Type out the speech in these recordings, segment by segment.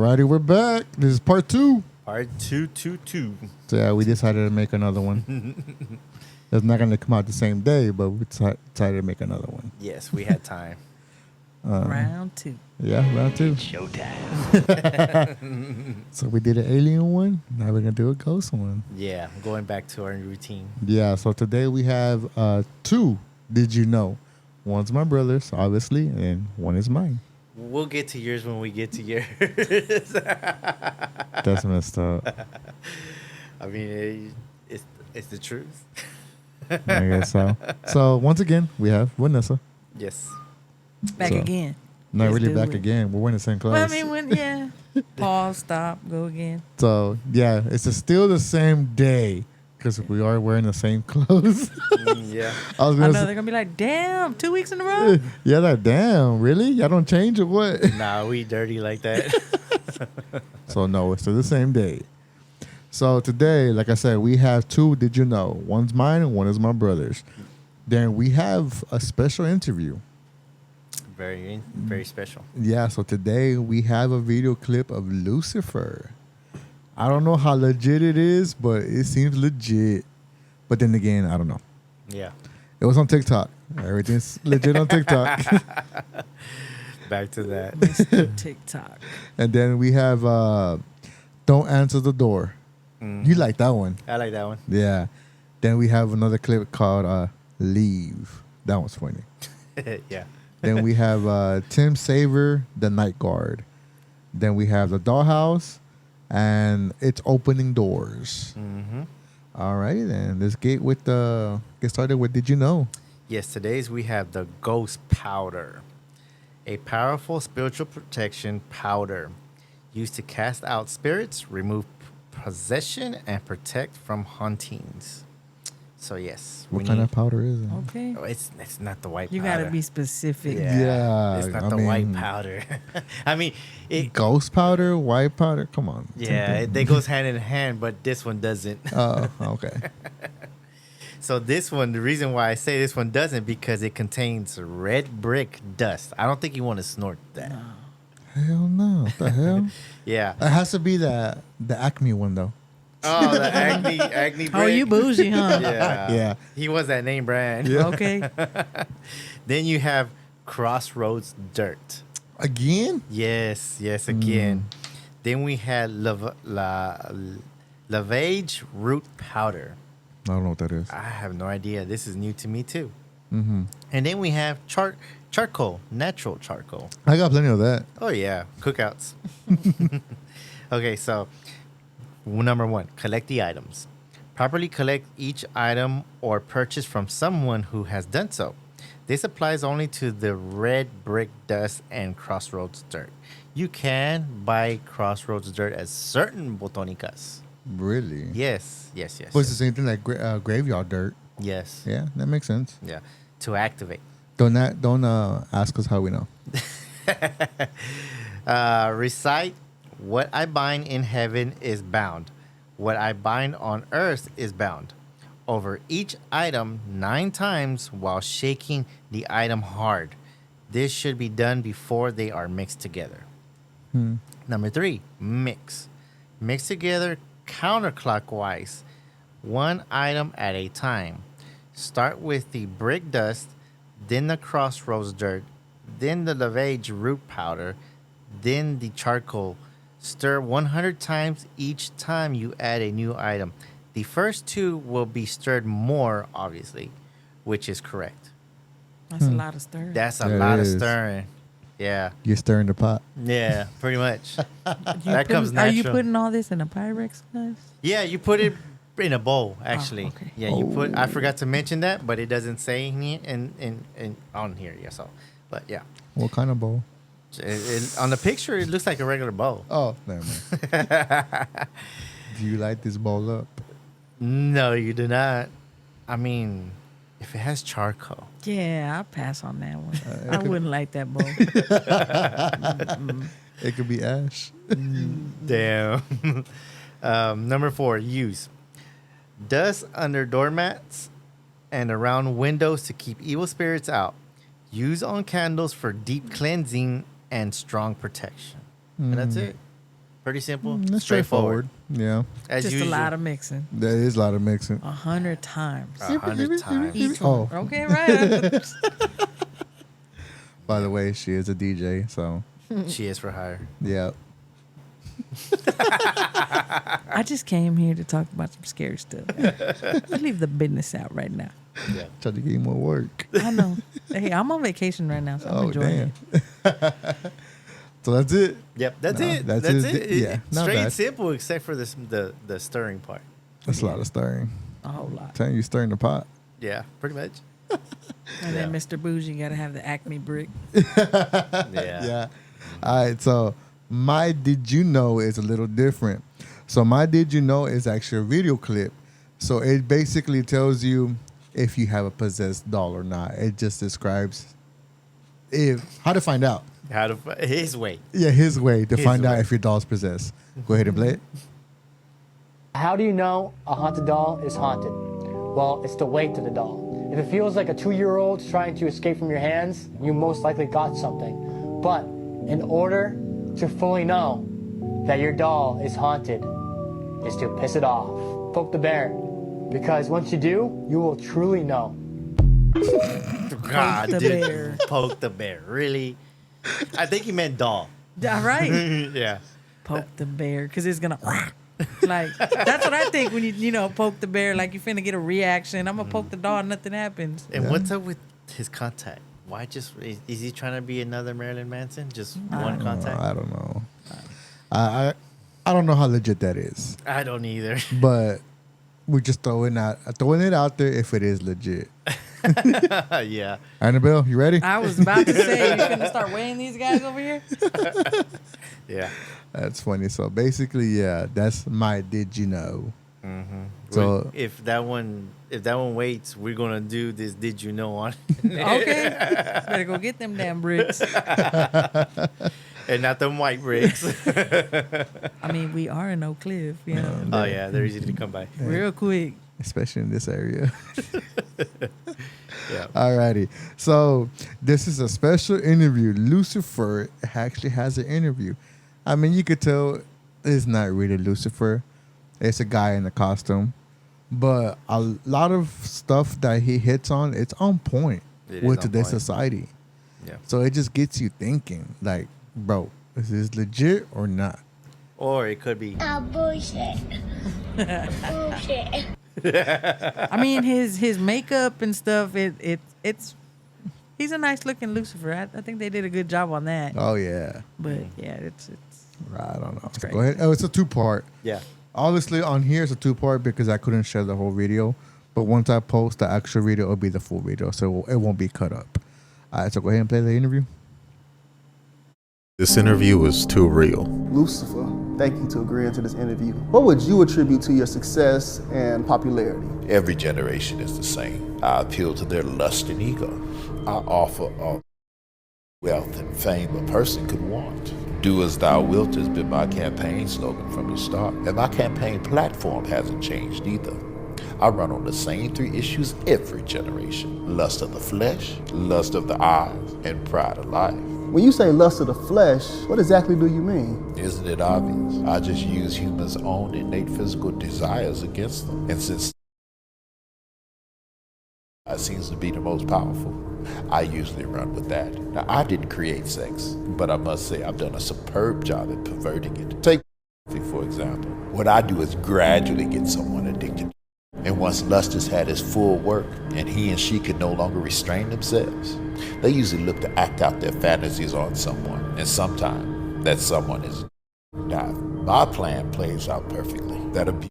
Alrighty, we're back. This is part 2. Part 222. So yeah, we decided to make another one. It's not going to come out the same day, but we decided to make another one. Yes, we had time. Round 2. Yeah, round 2. Showtime. So we did an alien one. Now we're going to do a ghost one. Yeah, going back to our routine. Yeah, so today we have 2 Did You Know? One's my brother's, obviously, and one is mine. We'll get to yours when we get to yours. That's messed up. I mean, it's the truth. I guess so. So once again, we have Vanessa. Yes. Back So, again. Not Let's really do back it. again. We're wearing the same clothes. Well, I mean, yeah. Pause, stop, go again. So yeah, it's still the same day because we are wearing the same clothes. Yeah. I was I gonna know say, they're going to be like, damn, 2 weeks in a row? yeah, like damn, really? Y'all don't change or what? Nah, we dirty like that. So no, it's still the same day. So today, like I said, we have 2 Did You Know? One's mine and one is my brother's. Then we have a special interview. Very, very special. Yeah, so today we have a video clip of Lucifer. I don't know how legit it is, but it seems legit. But then again, I don't know. Yeah. It was on TikTok. Everything's legit on TikTok. Back to that. Mr. TikTok. And then we have Don't Answer the Door. Mhm. You like that one. I like that one. Yeah. Then we have another clip called Leave. That one's funny. Yeah. Then we have Tim Saver, The Night Guard. Then we have The Dollhouse and It's Opening Doors. Mm-hmm. All right, then let's get started with Did You Know? Yes, today's we have the Ghost Powder, a powerful spiritual protection powder used to cast out spirits, remove possession, and protect from hauntings. So yes, What kind of powder is it? Okay. Oh, it's not the white You powder. got to be specific. Yeah, It's not I the white mean- powder. I mean, it. Ghost powder, white powder? Come on. Yeah, they goes hand in hand, but this one doesn't. Oh, okay. So this one, the reason why I say this one doesn't, because it contains red brick dust. I don't think you want to snort that. Hell no. What the hell? Yeah. It has to be the Acme one, though. Oh, the Acne brick. Oh, you bougie, huh? Yeah. Yeah. He was that name brand. Yeah. Okay. Then you have Crossroads Dirt. Again? Yes, again. Then we had Lavage Root Powder. I don't know what that is. I have no idea. This is new to me too. Mm-hmm. And then we have charcoal, natural charcoal. I got plenty of that. Oh yeah, cookouts. Okay, so number 1, collect the items. Properly collect each item or purchase from someone who has done so. This applies only to the red brick dust and Crossroads Dirt. You can buy Crossroads Dirt at certain botanicas. Really? Yes. But it's the same thing like graveyard dirt. Yes. Yeah, that makes sense. Yeah. To activate. Don't ask us how we know. Recite, what I bind in heaven is bound. What I bind on earth is bound. Over each item 9 times while shaking the item hard. This should be done before they are mixed together. Number 3, mix. Mix together counterclockwise, 1 item at a time. Start with the brick dust, then the Crossroads Dirt, then the Lavage Root Powder, then the charcoal. Stir 100 times each time you add a new item. The first 2 will be stirred more, obviously, which is correct. That's a lot of stirring. That's a That lot is. of stirring. Yeah. You're stirring the pot. Yeah, pretty much. That comes Are you natural. putting all this in a Pyrex glass? Yeah, you put it in a bowl, actually. okay. Yeah, you put. I forgot to mention that, but it doesn't say in on here. Yeah, so, but yeah, What kind of bowl? on the picture it looks like a regular bowl. Oh, never mind. Do you light this bowl up? No, you do not. I mean, if it has charcoal. Yeah, I'll pass on that one. I wouldn't like that bowl. It could be ash. Damn. Number 4, use. Dust under doormats and around windows to keep evil spirits out. Use on candles for deep cleansing and strong protection. And that's it. Pretty simple. That's Straightforward. Yeah, As Just usual. a lot of mixing. there is a lot of mixing. 100 times. 100 times. Each Oh. one. Okay, right. By the way, she is a DJ, so She is for hire. yeah. I just came here to talk about some scary stuff. I leave the business out right now. Yeah. Try to get you more work. I know. Hey, I'm on vacation right now, so I'm enjoying it. So that's it. Yep. That's No, it. that's That's it. it. Yeah, not Straight bad. simple, except for this the stirring part. That's a lot of stirring. A whole lot. Telling you stirring the pot. Yeah, pretty much. And then Yeah. Mr. Bougie got to have the Acme brick. Yeah. Yeah. All right. So my did you know is a little different. So my did you know is actually a video clip. So it basically tells you if you have a possessed doll or not. It just describes how to find out. How to his way. Yeah, his way to His find out way. if your doll's possessed. Go ahead and play it. How do you know a haunted doll is haunted? Well, it's the weight of the doll. If it feels like a 2-year-old trying to escape from your hands, you most likely got something. But in order to fully know that your doll is haunted, is to piss it off. Poke the bear. Because once you do, you will truly know. God, the dude. bear. Poke the bear. Really? I think he meant doll. All right. Yeah. Poke the bear, because it's going to... Like, that's what I think when you poke the bear, like you finna get a reaction. I'm going to poke the dog, nothing happens. And what's up with his contact? Why just is he trying to be another Marilyn Manson? Just one contact? I don't know. I don't know how legit that is, I don't either. but we're just throwing it out there if it is legit. Yeah. Annabelle, you ready? I was about to say, you finna start weighing these guys over here? Yeah. That's funny. So basically, yeah, that's my did you know. Mm-hmm. So if that one waits, we're gonna do this. Did you know on? Okay. Better go get them damn bricks. And not them white bricks. I mean, we are in Oak Cliff, Oh yeah, they're easy to come by. real quick. especially in this area. Yeah. Alrighty. So this is a special interview. Lucifer actually has an interview. I mean, you could tell it's not really Lucifer. It's a guy in a costume. But a lot of stuff that he hits on, it's on point It is with on today's point. society. Yeah. So it just gets you thinking, like, bro, is this legit or not? Or it could be. Oh, bullshit. Bullshit. I mean, his makeup and stuff. It's he's a nice looking Lucifer. I think they did a good job on that. Oh, yeah. But yeah, it's I don't know. great. Go ahead. Oh, it's a 2-part. Yeah. Obviously, on here it's a 2-part because I couldn't share the whole video. But once I post the actual video, it'll be the full video, so it won't be cut up. All right, so go ahead and play the interview. This interview is too real. Lucifer, thank you to agreeing to this interview. What would you attribute to your success and popularity? Every generation is the same. I appeal to their lust and ego. I offer all wealth and fame a person could want. Do as thou wilt has been my campaign slogan from the start, and my campaign platform hasn't changed either. I run on the same 3 issues every generation: lust of the flesh, lust of the eyes, and pride of life. When you say lust of the flesh, what exactly do you mean? Isn't it obvious? I just use humans' own innate physical desires against them. And since it seems to be the most powerful, I usually run with that. Now, I didn't create sex, but I must say I've done a superb job at perverting it. Take for example. What I do is gradually get someone addicted. And once lust has had its full work and he and she can no longer restrain themselves, they usually look to act out their fantasies on someone. And sometimes that someone is now. My plan plays out perfectly. That abuse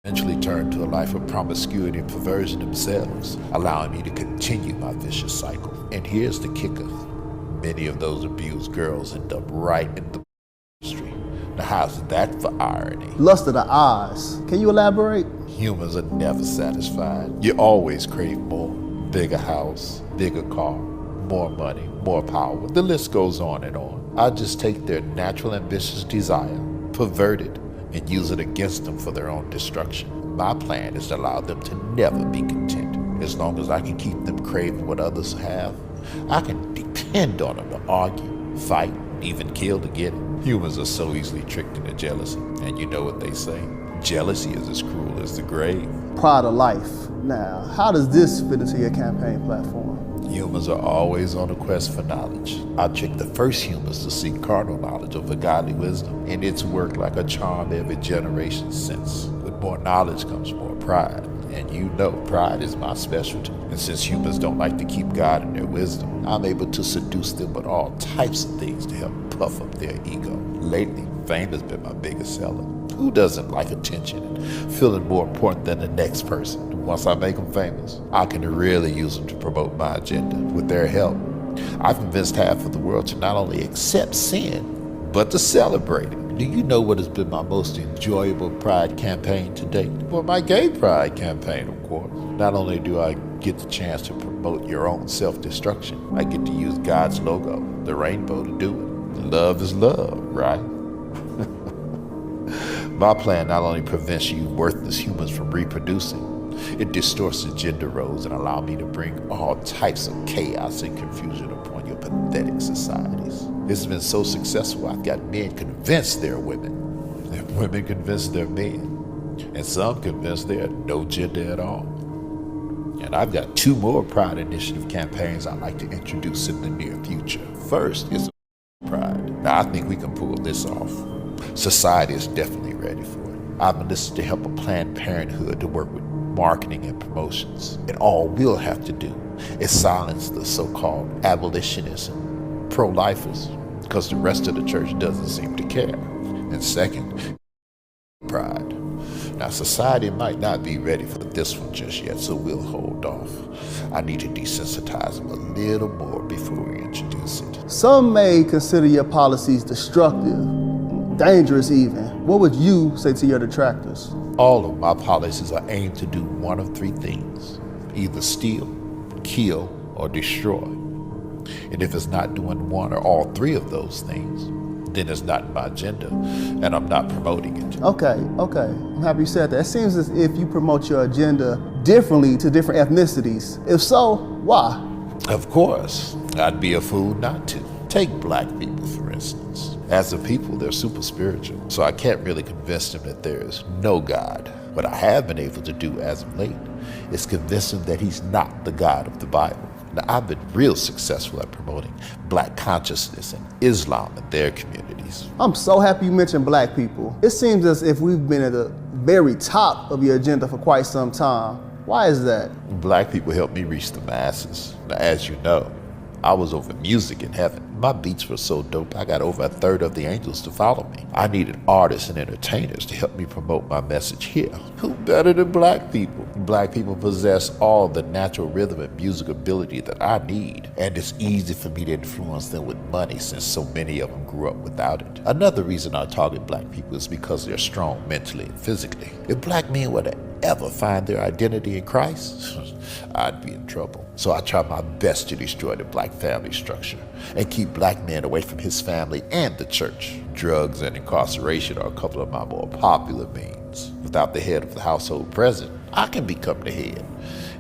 eventually turn to a life of promiscuity and perversion themselves, allowing me to continue my vicious cycle. And here's the kicker. Many of those abused girls end up right in the industry. Now how's that for irony? Lust of the eyes. Can you elaborate? Humans are never satisfied. You always crave more. Bigger house, bigger car, more money, more power. The list goes on and on. I just take their natural ambitious desire, pervert it, and use it against them for their own destruction. My plan is to allow them to never be content. As long as I can keep them craving what others have, I can depend on them to argue, fight, even kill to get it. Humans are so easily tricked into jealousy. And you know what they say? Jealousy is as cruel as the grave. Pride of life. Now, how does this fit into your campaign platform? Humans are always on a quest for knowledge. I tricked the first humans to seek carnal knowledge over godly wisdom, and it's worked like a charm every generation since. With more knowledge comes more pride, and you know pride is my specialty. And since humans don't like to keep God in their wisdom, I'm able to seduce them with all types of things to help puff up their ego. Lately, fame has been my biggest seller. Who doesn't like attention and feeling more important than the next person? Once I make them famous, I can really use them to promote my agenda. With their help, I've convinced half of the world to not only accept sin, but to celebrate it. Do you know what has been my most enjoyable pride campaign to date? Well, my gay pride campaign, of course. Not only do I get the chance to promote your own self-destruction, I get to use God's logo, the rainbow, to do it. Love is love, right? My plan not only prevents you worthless humans from reproducing, it distorts the gender roles and allows me to bring all types of chaos and confusion upon your pathetic societies. It's been so successful, I've got men convinced they're women, and women convinced they're men, and some convinced they're no gender at all. And I've got 2 more Pride Initiative campaigns I'd like to introduce in the near future. First is Pride. Now, I think we can pull this off. Society is definitely ready for it. I've enlisted to help a Planned Parenthood to work with marketing and promotions. And all we'll have to do is silence the so-called abolitionists and pro-lifers, because the rest of the church doesn't seem to care. And second, pride. Now, society might not be ready for this one just yet, so we'll hold off. I need to desensitize them a little more before we introduce it. Some may consider your policies destructive, dangerous even. What would you say to your detractors? All of my policies are aimed to do one of 3 things: either steal, kill, or destroy. And if it's not doing one or all 3 of those things, then it's not my agenda, and I'm not promoting it. Okay. I'm happy you said that. It seems as if you promote your agenda differently to different ethnicities. If so, why? Of course, I'd be a fool not to. Take black people, for instance. As a people, they're super spiritual, so I can't really convince them that there is no God. What I have been able to do as of late is convince them that he's not the God of the Bible. Now, I've been real successful at promoting black consciousness and Islam in their communities. I'm so happy you mentioned black people. It seems as if we've been at the very top of your agenda for quite some time. Why is that? Black people help me reach the masses. Now, as you know, I was over music in heaven. My beats were so dope, I got over a third of the angels to follow me. I needed artists and entertainers to help me promote my message here. Who better than black people? Black people possess all the natural rhythm and music ability that I need, and it's easy for me to influence them with money since so many of them grew up without it. Another reason I target black people is because they're strong mentally and physically. If black men were to ever find their identity in Christ, I'd be in trouble. So I try my best to destroy the black family structure and keep black men away from his family and the church. Drugs and incarceration are a couple of my more popular means. Without the head of the household present, I can become the head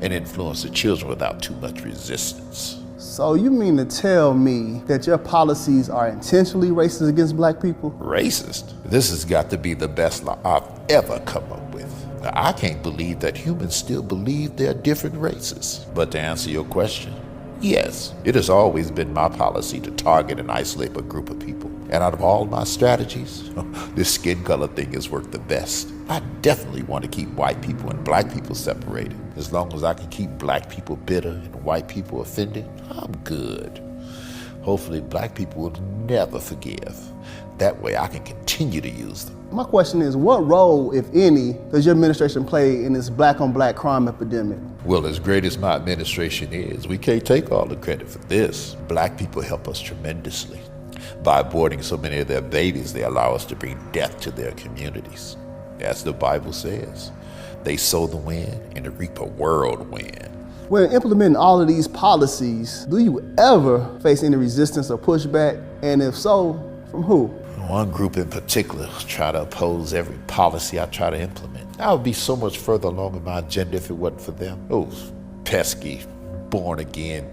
and influence the children without too much resistance. So you mean to tell me that your policies are intentionally racist against black people? Racist? This has got to be the best law I've ever come up with. Now, I can't believe that humans still believe there are different races. But to answer your question, yes, it has always been my policy to target and isolate a group of people. And out of all my strategies, this skin color thing has worked the best. I definitely want to keep white people and black people separated. As long as I can keep black people bitter and white people offended, I'm good. Hopefully black people will never forgive. That way I can continue to use them. My question is, what role, if any, does your administration play in this black-on-black crime epidemic? Well, as great as my administration is, we can't take all the credit for this. Black people help us tremendously. By aborting so many of their babies, they allow us to bring death to their communities. As the Bible says, they sow the wind and reap a whirlwind. When implementing all of these policies, do you ever face any resistance or pushback? And if so, from who? One group in particular try to oppose every policy I try to implement. I would be so much further along in my agenda if it wasn't for them. Those pesky, born-again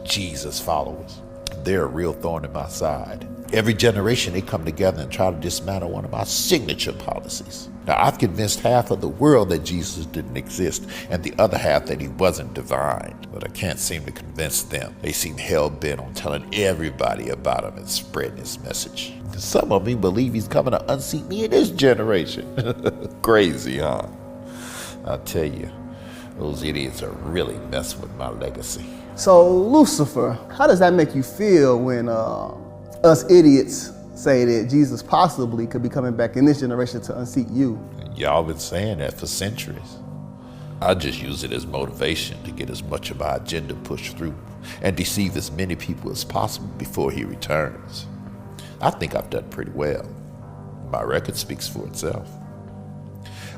Jesus followers. They're a real thorn in my side. Every generation, they come together and try to dismantle one of our signature policies. Now, I've convinced half of the world that Jesus didn't exist and the other half that he wasn't divine. But I can't seem to convince them. They seem hell-bent on telling everybody about him and spreading his message. Some of them believe he's coming to unseat me in this generation. Crazy, huh? I'll tell you, those idiots are really messing with my legacy. So, Lucifer, how does that make you feel when us idiots say that Jesus possibly could be coming back in this generation to unseat you? Y'all been saying that for centuries. I just use it as motivation to get as much of my agenda pushed through and deceive as many people as possible before he returns. I think I've done pretty well. My record speaks for itself.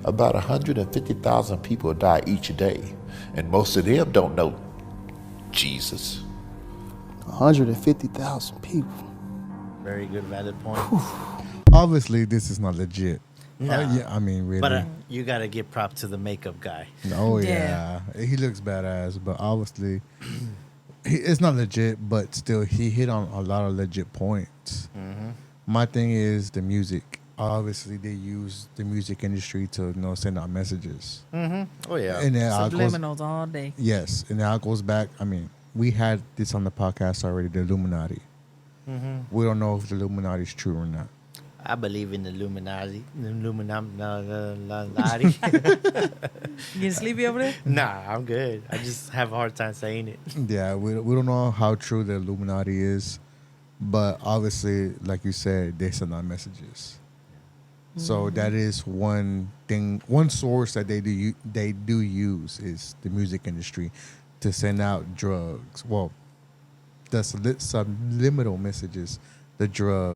About 150,000 people die each day, and most of them don't know Jesus. 150,000 people. Very good, valid point. Obviously, this is not legit. No. Yeah, I mean, really. But you got to give props to the makeup guy. Oh Yeah. yeah, he looks badass. But obviously, it's not legit. But still, he hit on a lot of legit points. My thing is the music. Obviously, they use the music industry to send out messages. Oh, yeah. And then Subliminals all day. yes, and now it goes back. I mean, we had this on the podcast already. The Illuminati. We don't know if the Illuminati is true or not. I believe in the Illuminati. Illuminati. You getting sleepy over there? Nah, I'm good. I just have a hard time saying it. Yeah, we don't know how true the Illuminati is, but obviously, like you said, they send out messages. So that is one thing, one source that they do use is the music industry to send out drugs. Well, the subliminal messages, the drugs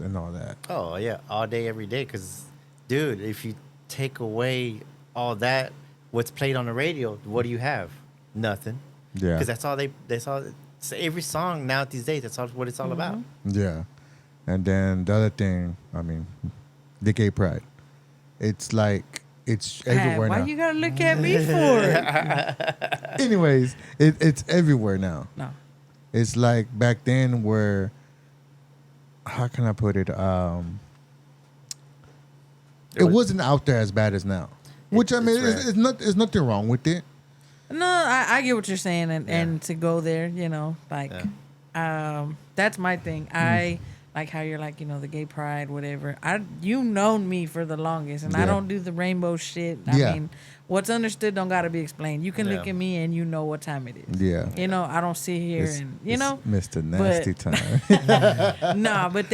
and all that. Oh, yeah. All day, every day. Because, dude, if you take away all that, what's played on the radio, what do you have? Nothing. Yeah. Because that's all. So every song now these days, that's all what it's all about. Yeah. And then the other thing, I mean, the gay pride. It's like, it's everywhere Why now. you gotta look at me for? Anyways, it's everywhere now. No. It's like back then where, how can I put it? It wasn't out there as bad as now. Which, I mean, it's it's nothing wrong with it. No, I get what you're saying, and to go there, like, that's my thing. I like how you're like, the gay pride, whatever. You've known me for the longest, and I Yeah. don't do the rainbow shit. Yeah. I mean, what's understood don't gotta be explained. You can look Yeah. at me and you know what time it is. Yeah. I don't sit here It's- and it's Mr. but- Nasty Time. nah, but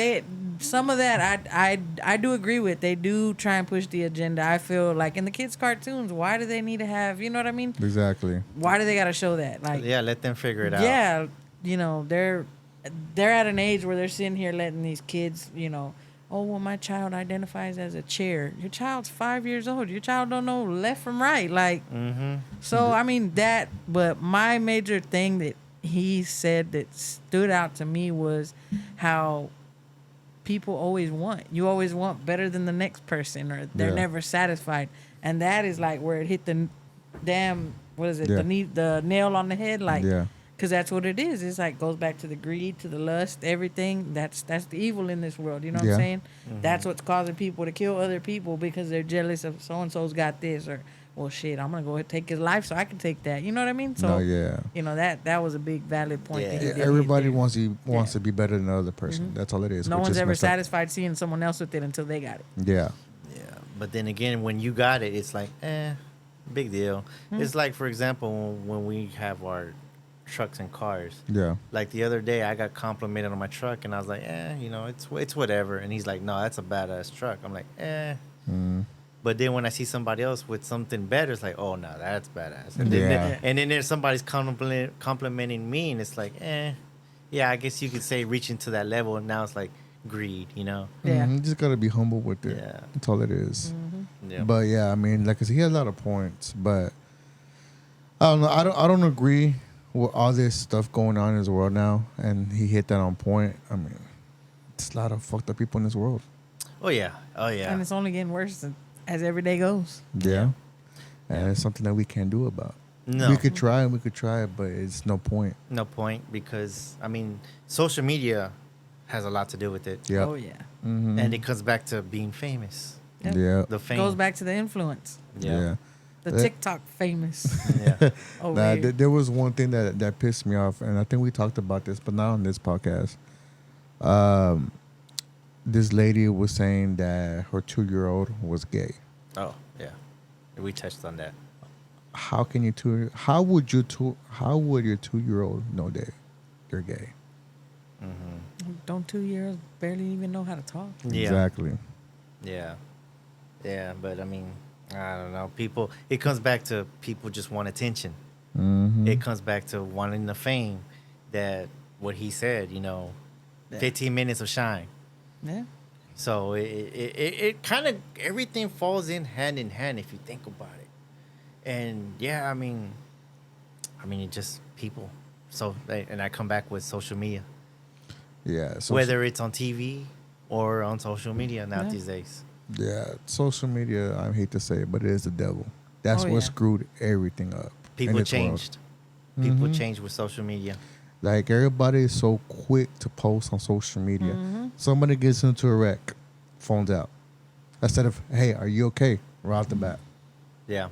some of that I do agree with. They do try and push the agenda. I feel like in the kids' cartoons, why do they need to have, you know what I mean? Exactly. Why do they gotta show that? Like, Yeah, let them figure it out. yeah, they're at an age where they're sitting here letting these kids, oh well, my child identifies as a chair. Your child's 5 years old. Your child don't know left from right. Like, so I mean that. But my major thing that he said that stood out to me was how people always want. You always want better than the next person, or they're Yeah. never satisfied. And that is like where it hit the damn, what is it? Yeah. The nail on the head. Like, Yeah. because that's what it is. It's like goes back to the greed, to the lust, everything. That's the evil in this world. You know what Yeah. I'm saying? That's what's causing people to kill other people because they're jealous of so and so's got this, or well, shit, I'm gonna go ahead and take his life so I can take that. You know what I mean? So No, yeah. that was a big valid point. Yeah. That he Yeah, did everybody there. wants to be better than the other person. That's all it is. No which one's is ever messed up. satisfied seeing someone else with it until they got it. Yeah. Yeah, but then again, when you got it, it's like, big deal. It's like, for example, when we have our trucks and cars. Yeah. Like the other day, I got complimented on my truck, and I was like, it's whatever. And he's like, no, that's a badass truck. I'm like, But then when I see somebody else with something better, it's like, oh no, that's badass. And then, Yeah. and then there's somebody's complimenting me, and it's like, yeah, I guess you could say reaching to that level, and now it's like greed, Yeah. You just gotta be humble with it. Yeah. That's all it is. Yeah. But yeah, I mean, like I said, he had a lot of points, but I don't know. I don't agree with all this stuff going on in this world now, and he hit that on point. I mean, it's a lot of fucked up people in this world. Oh yeah. And it's only getting worse as every day goes. Yeah. And it's something that we can't do about. No. We could try and we could try it, but it's no point. No point, because I mean, social media has a lot to do with it. Yep. Oh yeah. And it comes back to being famous. Yep. Yeah. The fame. Goes back to the influence. Yeah. The Uh, TikTok famous. Yeah. Over Nah, here. there was one thing that pissed me off, and I think we talked about this, but not on this podcast. This lady was saying that her 2-year-old was gay. Oh, yeah. We touched on that. How can you how would your 2-year-old know that you're gay? Don't 2 years barely even know how to talk. Yeah. Exactly. Yeah. Yeah, but I mean, I don't know. People, it comes back to people just want attention. Mm-hmm. It comes back to wanting the fame that what he said, Yeah. 15 minutes of shine. Yeah. So it kind of, everything falls in hand if you think about it. And yeah, I mean, it just people. So, and I come back with social media, Yeah. So, whether it's on TV or on social media now Yeah. these days. yeah, social media. I hate to say it, but it is the devil. That's Oh, what yeah. screwed everything up. in People this world. changed. People Mhm. changed with social media. Like everybody is so quick to post on social media. Somebody gets into a wreck, phones out. Instead of, hey, are you okay? Right off the bat. Yeah.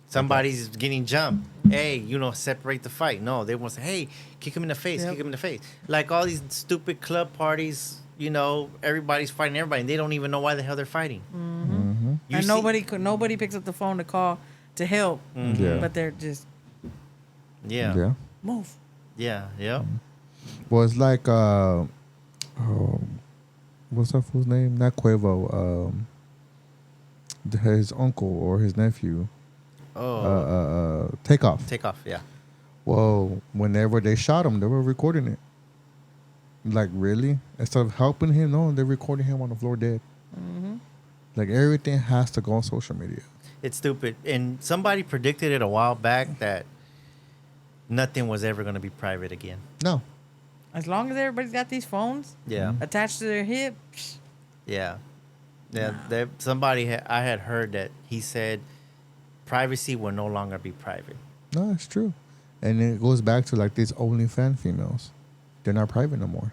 Somebody's getting jumped. Hey, separate the fight. No, they want to say, hey, kick him in the face, Yep. kick him in the face. Like all these stupid club parties, everybody's fighting everybody. And they don't even know why the hell they're fighting. Mm-hmm. You And see- nobody picks up the phone to call to help. Yeah. But they're just Yeah. Yeah. move. Yeah. Yeah. Well, it's like, what's that fool's name? Not Quavo. His uncle or his nephew. Oh, Takeoff. take off. Yeah. Well, whenever they shot him, they were recording it. Like, really? Instead of helping him, no, they're recording him on the floor dead. Like, everything has to go on social media. It's stupid. And somebody predicted it a while back that nothing was ever going to be private again. No. As long as everybody's got these phones Yeah. attached to their hip, Yeah. Yeah. I had heard that he said privacy will no longer be private. No, it's true. And it goes back to, like, these OnlyFans females. They're not private no more.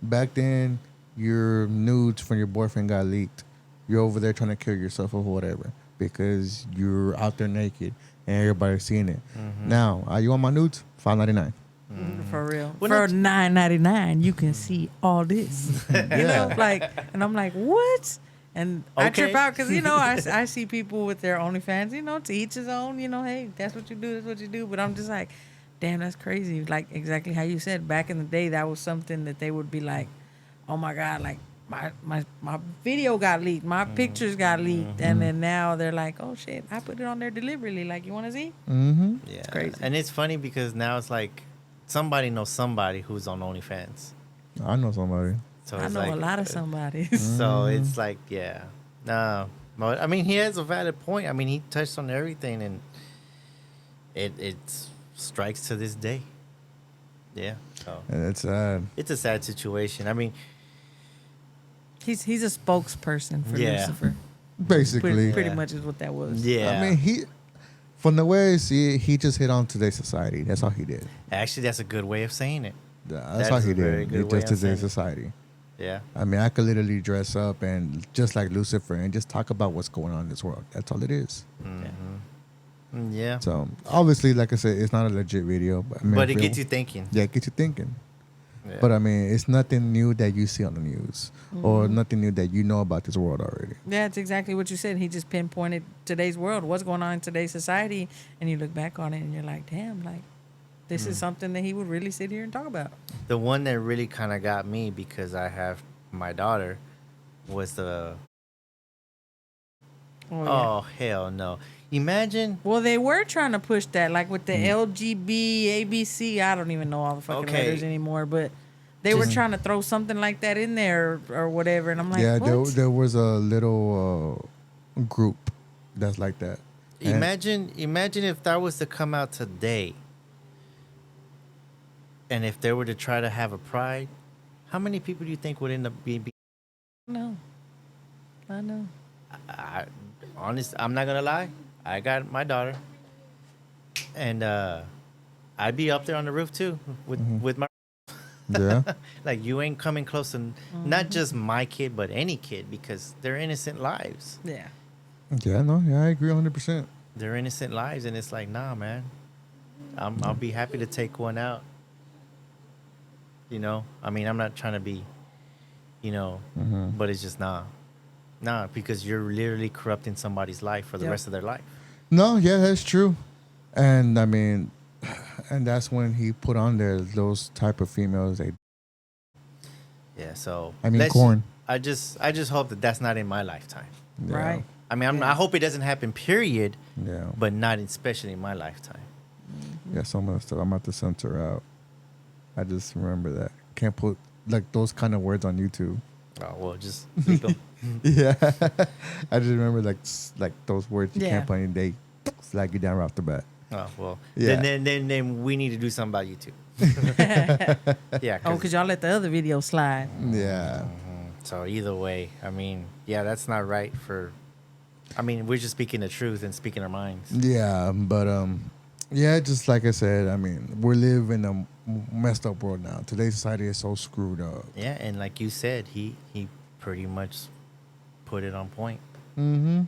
Back then, your nudes from your boyfriend got leaked. You're over there trying to kill yourself or whatever because you're out there naked and everybody's seeing it. Now, are you on my nudes? $5.99. for real. Well, for not- $9.99, you can see all this. And I'm like, what? And I trip Okay. out because I see people with their OnlyFans. To each his own. Hey, that's what you do. That's what you do. But I'm just like, damn, that's crazy. Like exactly how you said back in the day, that was something that they would be like, oh my god, like my video got leaked, my pictures got leaked, and then now they're like, oh shit, I put it on there deliberately. Like, you want to see? Mm-hmm. Yeah. It's crazy. And it's funny because now it's like somebody knows somebody who's on OnlyFans. I know somebody. So I it's know like, a lot of somebodies. So it's like, yeah. No. But I mean, he has a valid point. I mean, he touched on everything and it strikes to this day. Yeah. So And it's sad. it's a sad situation. I mean, He's a spokesperson for Yeah. Lucifer. Basically. Pretty Yeah. much is what that was. yeah. I mean, from the way I see it, he just hit on today's society. That's all he did. Actually, that's a good way of saying it. That's That all is he a very did. good It's way just of saying today's it. society. Yeah. I mean, I could literally dress up and just like Lucifer and just talk about what's going on in this world. That's all it is. Yeah. So obviously, like I said, it's not a legit video, but I mean, But it if gets you thinking. yeah, it gets you thinking. Yeah. But I mean, it's nothing new that you see on the news or nothing new that you know about this world already. Yeah, it's exactly what you said. He just pinpointed today's world, what's going on in today's society, and you look back on it and you're like, damn, like this is something that he would really sit here and talk about. The one that really kind of got me because I have my daughter was the oh hell no. Imagine Well, they were trying to push that, like with the LGB, ABC. I don't even know all the fucking Okay. letters anymore, but they were Just- trying to throw something like that in there or whatever. And I'm like, yeah, what? there was a little group that's like that. And- imagine if that was to come out today. And if they were to try to have a pride, how many people do you think would end up being No, I know. I'm not gonna lie. I got my daughter, and I'd be up there on the roof too with my. Yeah. Like you ain't coming close to not just my kid, but any kid because they're innocent lives. Yeah. Yeah, no, yeah, I agree 100%. They're innocent lives, and it's like, nah, man. I'll be happy to take one out. You know, I mean, I'm not trying to be, but it's just nah, because you're literally corrupting somebody's life for the Yep. rest of their life. No, yeah, that's true. And I mean, and that's when he put on there those type of females. Yeah, so I mean, corn. I just hope that that's not in my lifetime. Yeah, Right. I mean, Yeah. I hope it doesn't happen, period, Yeah. but not especially in my lifetime. Yeah, some of the stuff I'm about to censor out. I just remember that. Can't put like those kind of words on YouTube. Oh well, just leave them. Yeah. I just remember like those words you Yeah. can't put in, they flag you down right off the bat. Oh well, Yeah. then we need to do something about YouTube. Yeah. Oh, because y'all let the other video slide. Yeah. So either way, I mean, yeah, that's not right for. I mean, we're just speaking the truth and speaking our minds. Yeah, but yeah, just like I said, I mean, we live in a messed up world now. Today's society is so screwed up. Yeah, and like you said, he pretty much put it on point. Mm-hmm.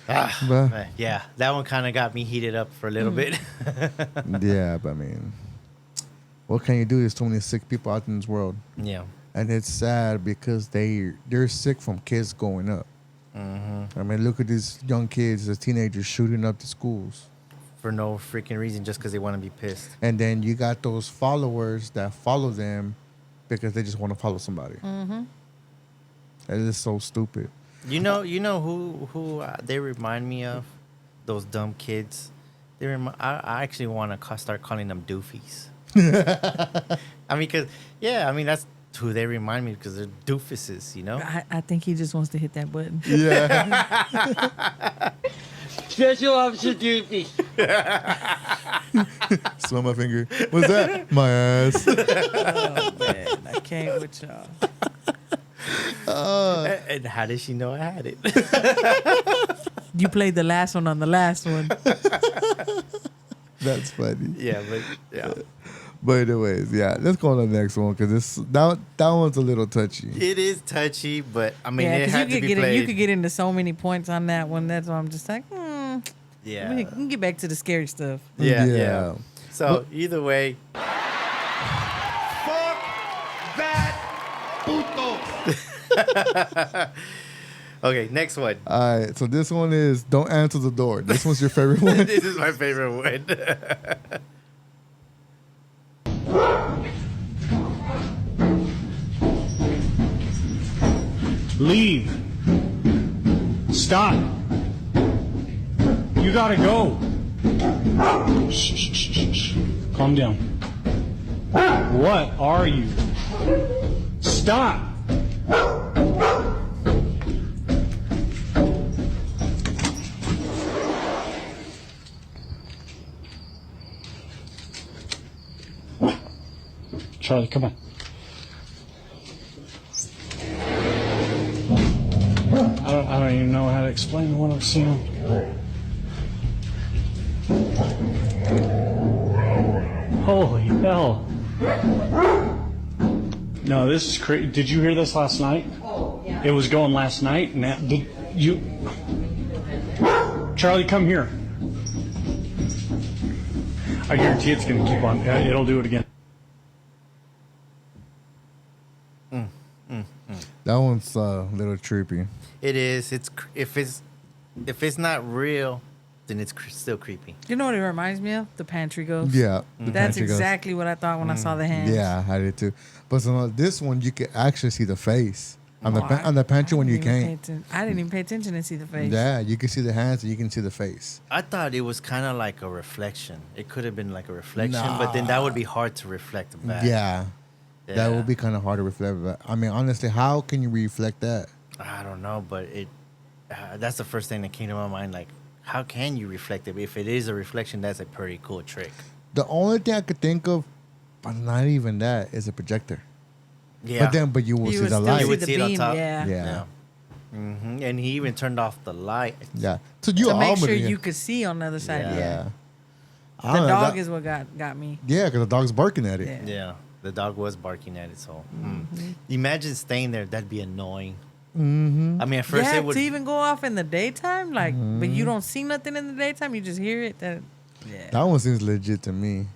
But, yeah, that one kind of got me heated up for a little bit. Yeah, but I mean, what can you do? There's too many sick people out in this world, Yeah. and it's sad because they're sick from kids growing up. I mean, look at these young kids, the teenagers shooting up the schools. For no freaking reason, just because they want to be pissed. And then you got those followers that follow them because they just want to follow somebody. Mm-hmm. It is so stupid. You know who they remind me of? Those dumb kids. I actually want to start calling them doofies. I mean, that's who they remind me because they're doofuses, you know? I think he just wants to hit that button. Yeah. Special Officer Doofy. Smell my finger. What's that? My ass. Oh, man. I can't with y'all. And how did she know I had it? You played the last one on the last one. That's funny. Yeah, but yeah. But anyways, yeah, let's go on to the next one because that one's a little touchy. It is touchy, but I mean, Yeah, it because had to be you played. could get into so many points on that one. That's why I'm just like, Yeah. we can get back to the scary stuff. Yeah, Yeah. yeah. So either way, okay. Next one. All right, so this one is don't answer the door. This one's your favorite one. This is my favorite one. Leave. Stop. You gotta go. Shh, shh, shh, shh, shh. Calm down. What are you? Stop. Charlie, come on. I don't even know how to explain what I'm seeing. Holy hell. No, this is crazy. Did you hear this last night? Oh, yeah. It was going last night. And did you... Charlie, come here. I guarantee it's going to keep on. It'll do it again. That one's a little trippy. It is. If it's not real, then it's still creepy. You know what it reminds me of? The pantry ghost. Yeah, That's pantry ghost. exactly what I thought when I saw the hands. Yeah, I did too. But so this one, you can actually see the face on Oh, on the pantry when you can't. I didn't even pay attention to see the face. Yeah, you can see the hands and you can see the face. I thought it was kind of like a reflection. It could have been like a reflection, but then that would be hard to reflect back. Yeah, that Yeah. would be kind of hard to reflect. But I mean, honestly, how can you reflect that? I don't know, but that's the first thing that came to my mind. Like, how can you reflect it? If it is a reflection, that's a pretty cool trick. The only thing I could think of, but not even that, is a projector. Yeah. But you will You see would the still light. You would the see it on beam, top. yeah. Yeah. And he even turned off the light. Yeah. So you To make almost- sure you could see on the other side. Yeah. Yeah. I The don't know, dog that- is what got me. Yeah, because the dog's barking at it. Yeah. Yeah. The dog was barking at its hole. Imagine staying there. That'd be annoying. Mm-hmm. I mean, at first Yeah, it would. to even go off in the daytime, like, but you don't see nothing in the daytime. You just hear it. Yeah. That one seems legit to me.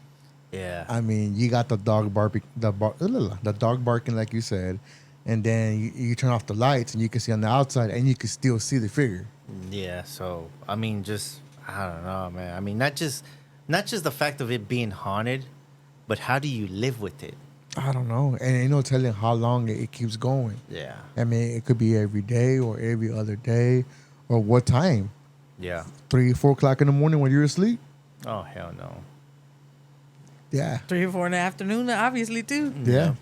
Yeah. I mean, you got the dog barking, the dog barking, like you said, and then you turn off the lights and you can see on the outside, and you can still see the figure. Yeah. So I mean, just I don't know, man. I mean, not just the fact of it being haunted, but how do you live with it? I don't know, and ain't no telling how long it keeps going. Yeah. I mean, it could be every day or every other day, or what time? Yeah. 3, 4 o'clock in the morning when you're asleep. Oh hell no. Yeah, 3 or 4 in the afternoon, obviously too. yeah.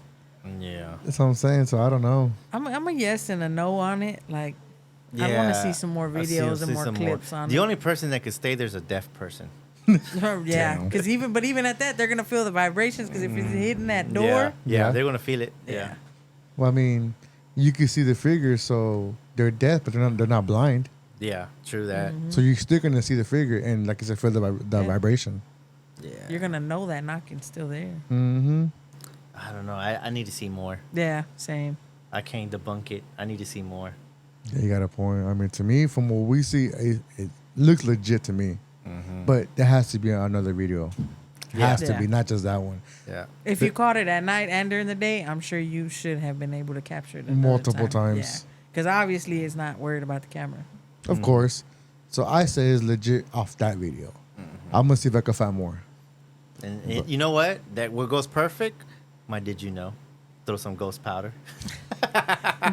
Yeah. That's what I'm saying. So I don't know. I'm a yes and a no on it. Like, I want to see some more videos and more clips on it. The only person that could stay there is a deaf person. Yeah, because even at that, they're gonna feel the vibrations. Because if it's hitting that door, Yeah. Yeah. They're gonna feel it. Yeah. Well, I mean, you can see the figure, so they're deaf, but they're not blind. Yeah. True that. So you're still gonna see the figure, and like I said, feel the Yeah. vibration. Yeah. you're gonna know that knocking's still there. Mm-hmm. I don't know. I need to see more. Yeah, same. I can't debunk it. I need to see more. Yeah, you got a point. I mean, to me, from what we see, it looks legit to me. But there has to be another video. Has to Yeah. be, not just that one. Yeah. If you caught it at night and during the day, I'm sure you should have been able to capture it another Multiple time. times. Because obviously it's not worried about the camera. Of course. So I say it's legit off that video. I'm gonna see if I can find more. And you know what? That what goes perfect? My did you know? Throw some ghost powder.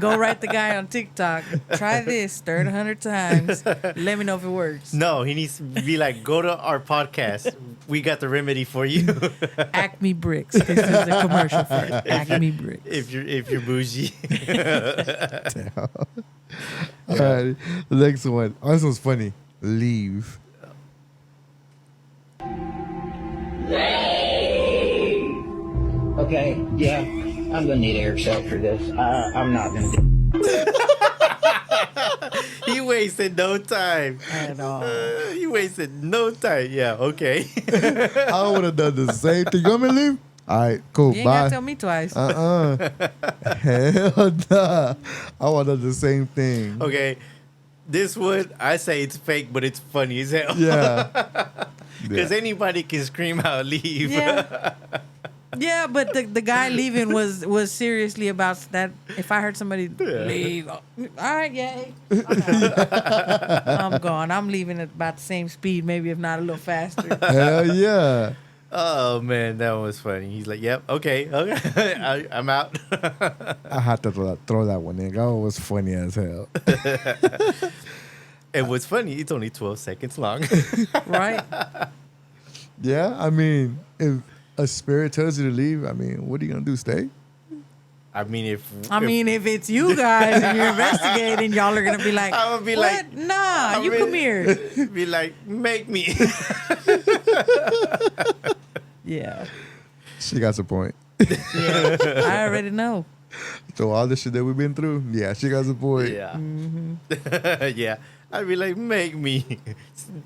Go write the guy on TikTok. Try this. Stir it 100 times. Let me know if it works. No, he needs to be like, go to our podcast. We got the remedy for you. Acme Bricks. This is a commercial for it. Acme Bricks. if you're bougie. All right. The next one. Oh, this one's funny. Leave. Okay, yeah, I'm gonna need air shot for this. I'm not gonna do. He wasted no time. At all. He wasted no time. Yeah, okay. I would have done the same thing. You want me to leave? All right, cool. You ain't Bye. gotta tell me twice. Hell nah. I would have done the same thing. Okay. This one, I say it's fake, but it's funny as hell. Yeah. Because anybody can scream out, leave. Yeah. Yeah, but the guy leaving was seriously about that. If I heard somebody leave, all right, yay. I'm gone. I'm leaving at about the same speed, maybe if not a little faster. Hell yeah. Oh, man, that was funny. He's like, yep, okay. I'm out. I had to throw that one in. That one was funny as hell. And what's funny, it's only 12 seconds long. Right? Yeah, I mean, if a spirit tells you to leave, I mean, what are you going to do, stay? I mean, if If it's you guys and you're investigating, y'all are gonna be like, I would be what? like, Nah, you come here. be like, make me. Yeah. She got some point. Yeah. I already know. So all the shit that we've been through, yeah, she got some point. Yeah. Yeah. I'd be like, make me.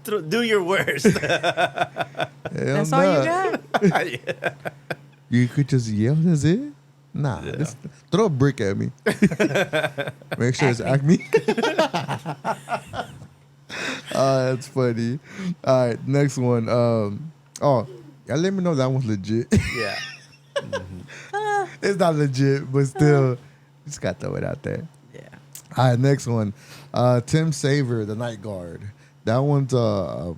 Do your worst. That's all you got? You could just yell, that's it? Nah, just throw a brick at me. Make sure it's Acme. That's funny. All right, next one. Y'all let me know that one's legit. Yeah. It's not legit, but still, just got to throw it out there. Yeah. All right, next one. Tim Saver, the Night Guard. That one's a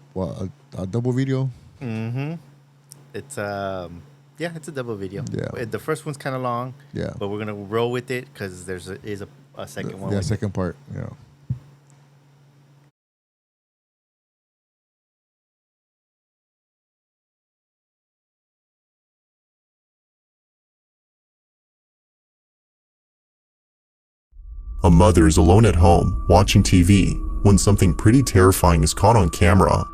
double video. Mm-hmm. It's it's a double video. Yeah. The first one's kind of long. Yeah. But we're gonna roll with it because there's a second one. Yeah, with second part. Yeah. A mother is alone at home, watching TV, when something pretty terrifying is caught on camera.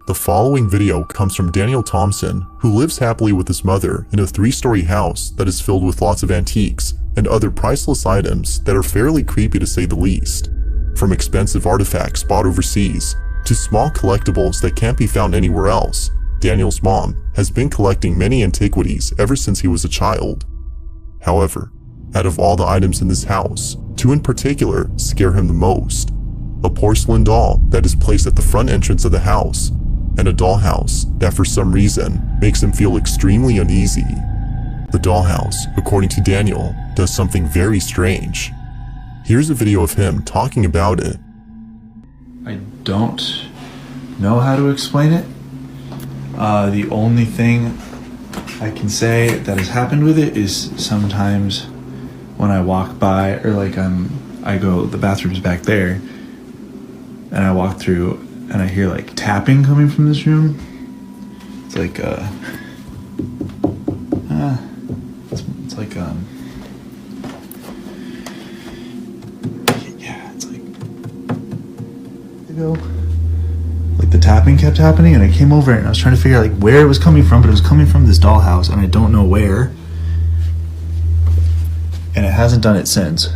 The following video comes from Daniel Thompson, who lives happily with his mother in a 3-story house that is filled with lots of antiques and other priceless items that are fairly creepy to say the least. From expensive artifacts bought overseas, to small collectibles that can't be found anywhere else, Daniel's mom has been collecting many antiquities ever since he was a child. However, out of all the items in this house, two in particular scare him the most. A porcelain doll that is placed at the front entrance of the house, and a dollhouse that for some reason makes him feel extremely uneasy. The dollhouse, according to Daniel, does something very strange. Here's a video of him talking about it. I don't know how to explain it. The only thing I can say that has happened with it is sometimes when I walk by, or like I go, the bathroom's back there, and I walk through and I hear like tapping coming from this room. It's like it's like yeah, it's like like the tapping kept happening, and I came over and I was trying to figure out like where it was coming from, but it was coming from this dollhouse, and I don't know where, and it hasn't done it since.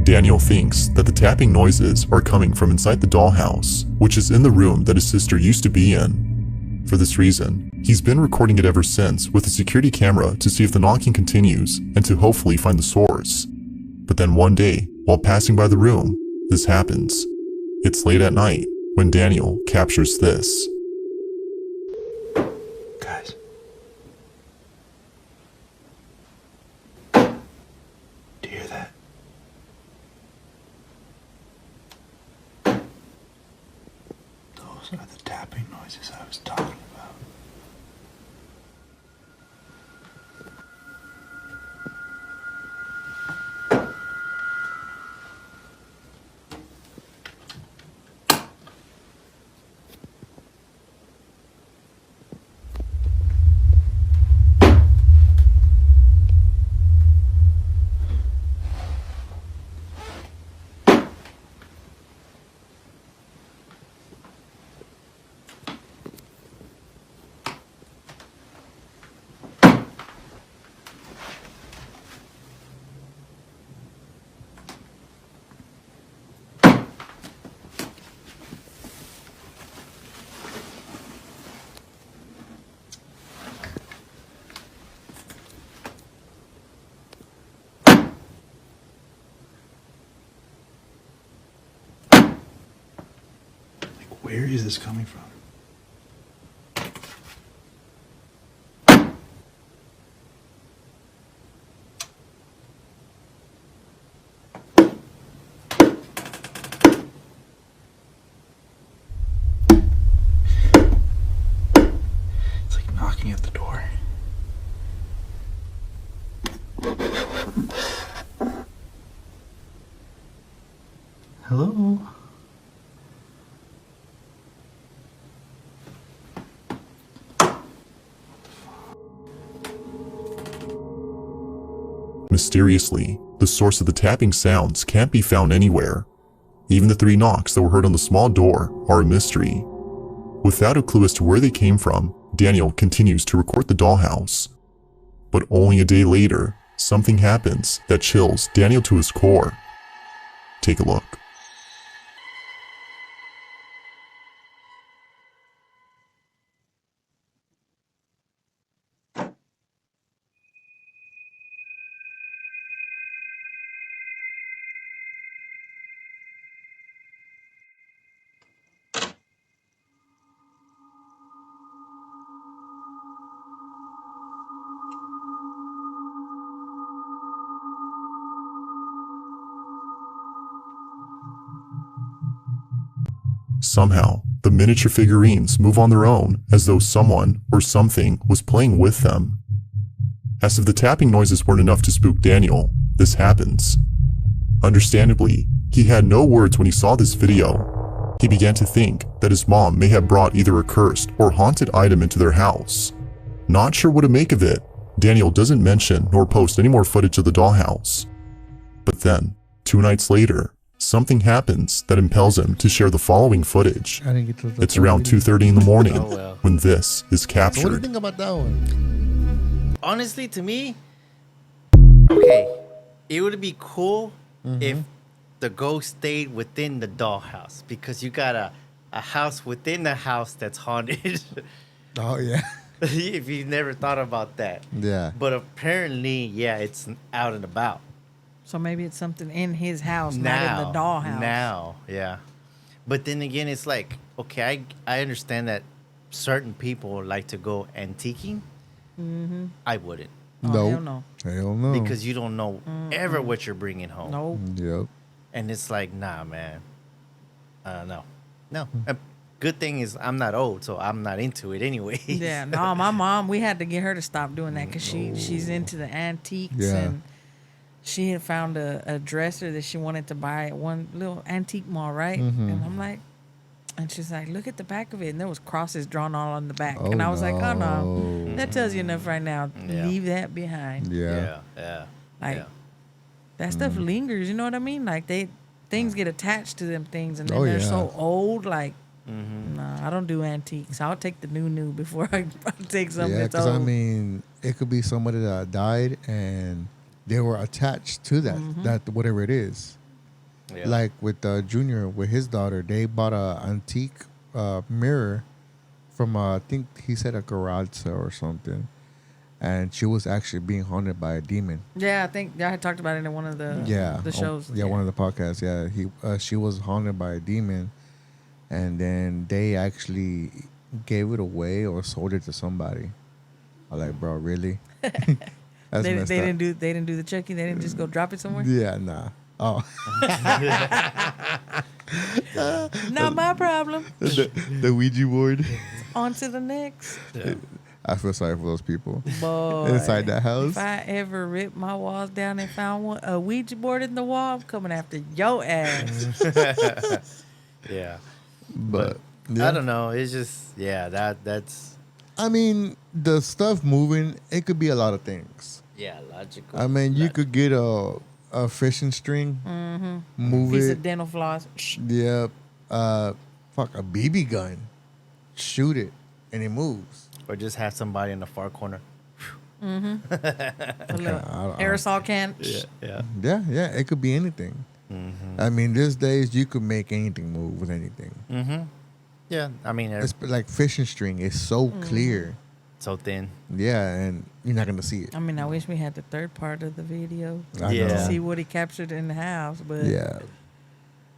Daniel thinks that the tapping noises are coming from inside the dollhouse, which is in the room that his sister used to be in. For this reason, he's been recording it ever since with a security camera to see if the knocking continues and to hopefully find the source. But then one day, while passing by the room, this happens. It's late at night when Daniel captures this. Guys. Do you hear that? Those are the tapping noises I was talking about. Where is this coming from? It's like knocking at the door. Hello? Mysteriously, the source of the tapping sounds can't be found anywhere. Even the 3 knocks that were heard on the small door are a mystery. Without a clue as to where they came from, Daniel continues to record the dollhouse. But only a day later, something happens that chills Daniel to his core. Take a look. Somehow, the miniature figurines move on their own as though someone or something was playing with them. As if the tapping noises weren't enough to spook Daniel, this happens. Understandably, he had no words when he saw this video. He began to think that his mom may have brought either a cursed or haunted item into their house. Not sure what to make of it, Daniel doesn't mention nor post any more footage of the dollhouse. But then, 2 nights later, something happens that impels him to share the following footage. I didn't get to the It's around 2:30 in the morning Oh, well. when this is So what do you captured. think about that one? Honestly, to me, okay, it would be cool if the ghost stayed within the dollhouse, because you gotta a house within a house that's haunted. Oh yeah. If you've never thought about that. Yeah. But apparently, yeah, it's out and about. So maybe it's something in his house, not in the dollhouse. Now, yeah. But then again, it's like, okay, I understand that certain people like to go antiquing. Mm-hmm. I wouldn't. Oh, No. hell no. Hell no. Because you don't know ever what you're bringing home. Nope. Yep. And it's like, nah, man. No. A good thing is I'm not old, so I'm not into it anyway. Yeah, no, my mom, we had to get her to stop doing that because she's into the antiques. Yeah. And she had found a dresser that she wanted to buy at one little antique mall, right? Mm-hmm. And I'm like, and she's like, look at the back of it. And there was crosses drawn all on the back. Oh, and I was like, oh, no. no. That tells you enough right now. Yeah. Leave that behind. Yeah. Yeah. Like, yeah. that stuff lingers, you know what I mean? Like, things get attached to them things, and then Oh, they're yeah. so old. Like, nah, I don't do antiques. I'll take the new before I take something Yeah, that's because old. I mean, it could be somebody that died and they were attached to that, that whatever it is. Yeah. Like with Junior, with his daughter, they bought a antique mirror from I think he said a garage sale or something, and she was actually being haunted by a demon. Yeah, I think I had talked about it in one of the The shows. one of the podcasts. Yeah, she was haunted by a demon, and then they actually gave it away or sold it to somebody. I'm like, bro, really? That's they messed up. didn't do the checking. They didn't just go drop it somewhere. Yeah, nah. Oh, Not my problem. the Ouija board. On to the next. I feel sorry for those people Boy, inside that house. If I ever rip my walls down and found a Ouija board in the wall, I'm coming after your ass. Yeah. But I don't know. It's just, that's, I mean, the stuff moving, it could be a lot of things. yeah, logical. I mean, you could get a fishing string, move Piece it. of dental floss. Yep. A BB gun, shoot it, and it moves. Or just have somebody in the far corner. A little I- aerosol can. Yeah. Yeah, it could be anything. I mean, these days you could make anything move with anything. Yeah. I mean, It's like fishing string is so clear. so thin. Yeah, and you're not gonna see it. I mean, I wish we had the third part of the video I Yeah. to know. see what he captured in the house. But Yeah,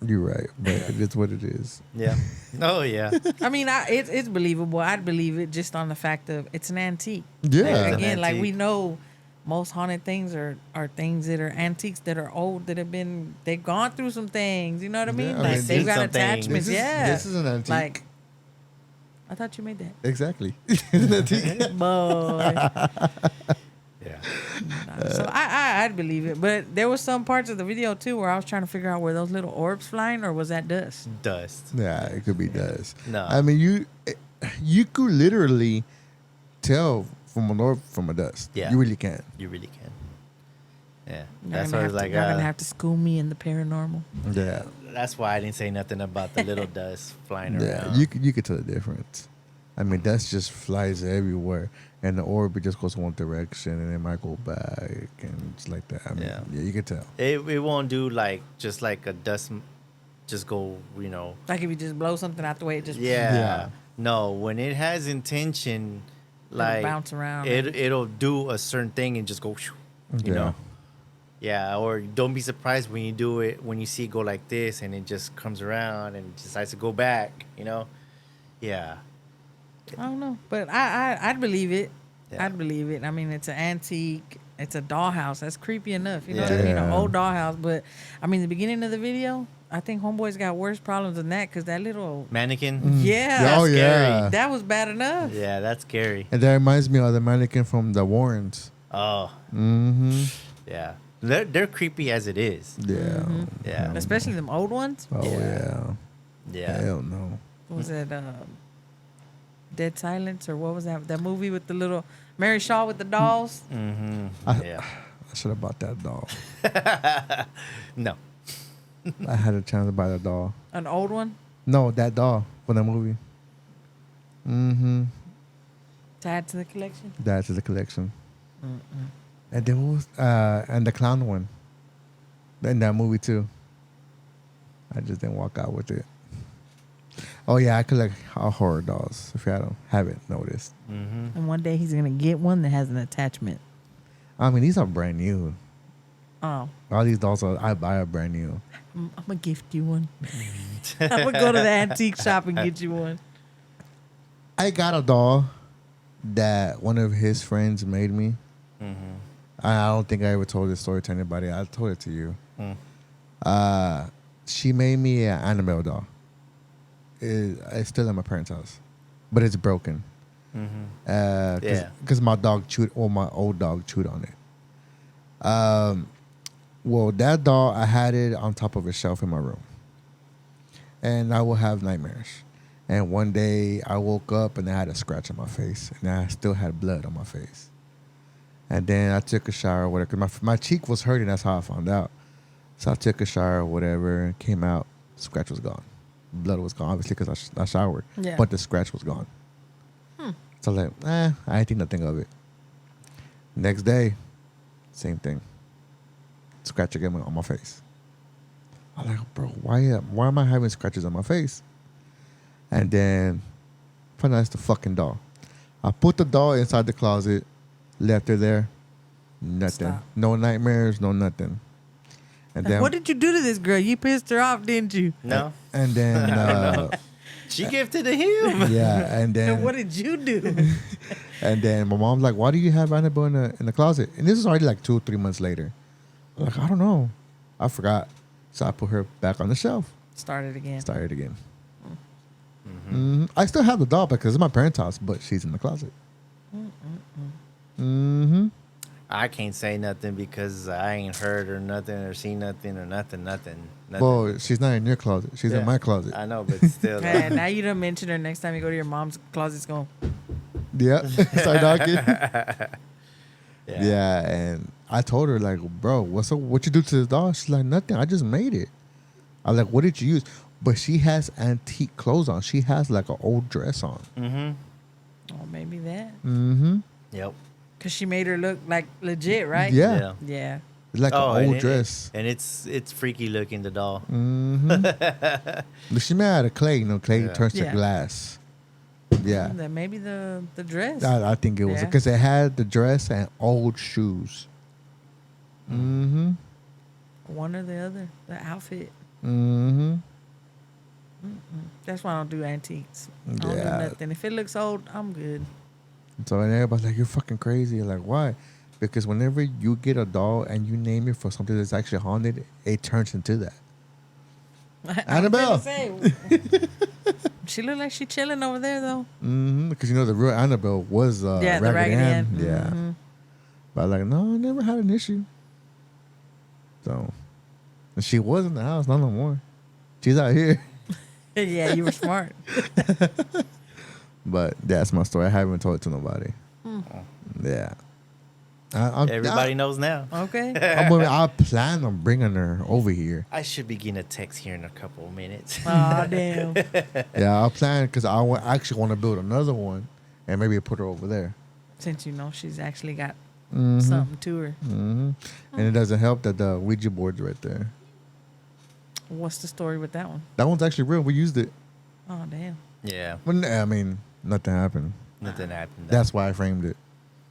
you're right, but it's what it is. Yeah. Oh, yeah. I mean, it's believable. I'd believe it just on the fact of it's an antique. Yeah. Like, An again, like we antique. know most haunted things are things that are antiques that are old that have been they've gone through some things. You know what I mean? Yeah, I Like mean, they've seen got some things. attachments. This is an antique. Like I thought you made that. Exactly. It's an antique. Boy. Yeah. So I'd believe it. But there was some parts of the video too where I was trying to figure out were those little orbs flying or was that dust? Dust. Yeah, it could be dust. No. I mean, you could literally tell from an orb from a dust. Yeah. You really can. You really can. Yeah. Y'all That's gonna why I have was to- like, y'all gonna have to school me in the paranormal. Yeah. that's why I didn't say nothing about the little dust flying Yeah, around. you could tell the difference. I mean, dust just flies everywhere, and the orb it just goes one direction, and it might go back, and it's like that. I mean, Yeah. yeah, you can tell. It won't do like just like a dust, just go, Like if you just blow something out the way, it just Yeah. No, when it has intention, like bounce around. it'll do a certain thing and just go, shoo, you Yeah. know. Yeah, or don't be surprised when you do it when you see it go like this and it just comes around and decides to go back. Yeah. I don't know, but I'd believe it. Yeah. I'd believe it. I mean, it's an antique. It's a dollhouse. That's creepy enough. You know what I mean? An Yeah. old dollhouse. But I mean, the beginning of the video, I think Homeboy's got worse problems than that because that little Mannequin. yeah, Oh scary. yeah. that was bad enough. Yeah, that's scary. And that reminds me of the mannequin from the Warrens. Oh, Mm-hmm. yeah. They're creepy as it is. Yeah. Yeah. Especially them old ones. Oh Yeah. yeah. Yeah. Hell no. What was it Dead Silence or what was that movie with the little Mary Shaw with the dolls? Mm-hmm. Yeah. I should have bought that doll. No. I had a chance to buy that doll. An old one No, that doll for the movie. Mm-hmm. to add to the collection. That's the collection. And there was and the clown one. In that movie too. I just didn't walk out with it. Oh yeah, I collect horror dolls. If you haven't noticed, And one day he's gonna get one that has an attachment. I mean these are brand new. Oh, All these dolls I buy are brand new. I'm gonna gift you one. I'm gonna go to the antique shop and get you one. I got a doll that one of his friends made me. I don't think I ever told this story to anybody. I told it to you. She made me an Annabelle doll. It's still in my parents' house, but it's broken. Because my dog chewed, or my old dog chewed on it. Well, that doll, I had it on top of a shelf in my room, and I would have nightmares. And one day I woke up and I had a scratch on my face, and I still had blood on my face. And then I took a shower or whatever, because my cheek was hurting. That's how I found out. So I took a shower or whatever, came out, scratch was gone. Blood was gone, obviously, because I showered. Yeah. But the scratch was gone. So like, I didn't think nothing of it. Next day, same thing. Scratch again on my face. I'm like, bro, why am I having scratches on my face? And then, find out it's the fucking doll. I put the doll inside the closet, left her there. Nothing. Stop. No nightmares, no nothing. And then, What did you do to this girl? You pissed her off, didn't you? No, and then, she gifted to him. yeah, and then, And what did you do? and then my mom's like, why do you have Annabelle in the closet? And this is already like 2 or 3 months later. I'm like, I don't know. I forgot. So I put her back on the shelf. Started again. Started again. I still have the doll because it's my parents' house, but she's in the closet. I can't say nothing because I ain't heard or nothing or seen nothing or nothing. Well, she's not in your closet. She's in my closet. I know, but still. Hey, now you don't mention her. Next time you go to your mom's closet, it's going. Yeah. Start knocking. Yeah, and I told her, like, bro, what's up? What you do to the doll? She's like, nothing. I just made it. I like, what did you use? But she has antique clothes on. She has like an old dress on. Oh, maybe that. Yep. Because she made her look like legit, right? Yeah. Yeah. It's like an old dress. And it's freaky looking, the doll. But she made out of clay. You know, clay turns to Yeah. glass. Yeah. Then maybe the dress. I think it was Yeah. because it had the dress and old shoes. One or the other. The outfit. That's why I don't do antiques. I don't do Yeah. nothing. If it looks old, I'm good. So and everybody's like, you're fucking crazy. Like, why? Because whenever you get a doll and you name it for something that's actually haunted, it turns into that. Annabelle. She look like she chilling over there though. Because you know the real Annabelle was the Raggedy Raggedy Ann. Ann. Yeah. But like, no, I never had an issue. So, and she was in the house, not no more. She's out here. Yeah, you were smart. But that's my story. I haven't told it to nobody. Yeah. Everybody knows now. Okay. I plan on bringing her over here. I should be getting a text here in a couple of minutes. Oh damn. Yeah, I plan because actually want to build another one and maybe put her over there. Since you know she's actually got something to her. And it doesn't help that the Ouija board's right there. What's the story with that one? That one's actually real. We used it. Oh damn. Yeah, But, I mean, nothing happened. nothing happened. That's why I framed it.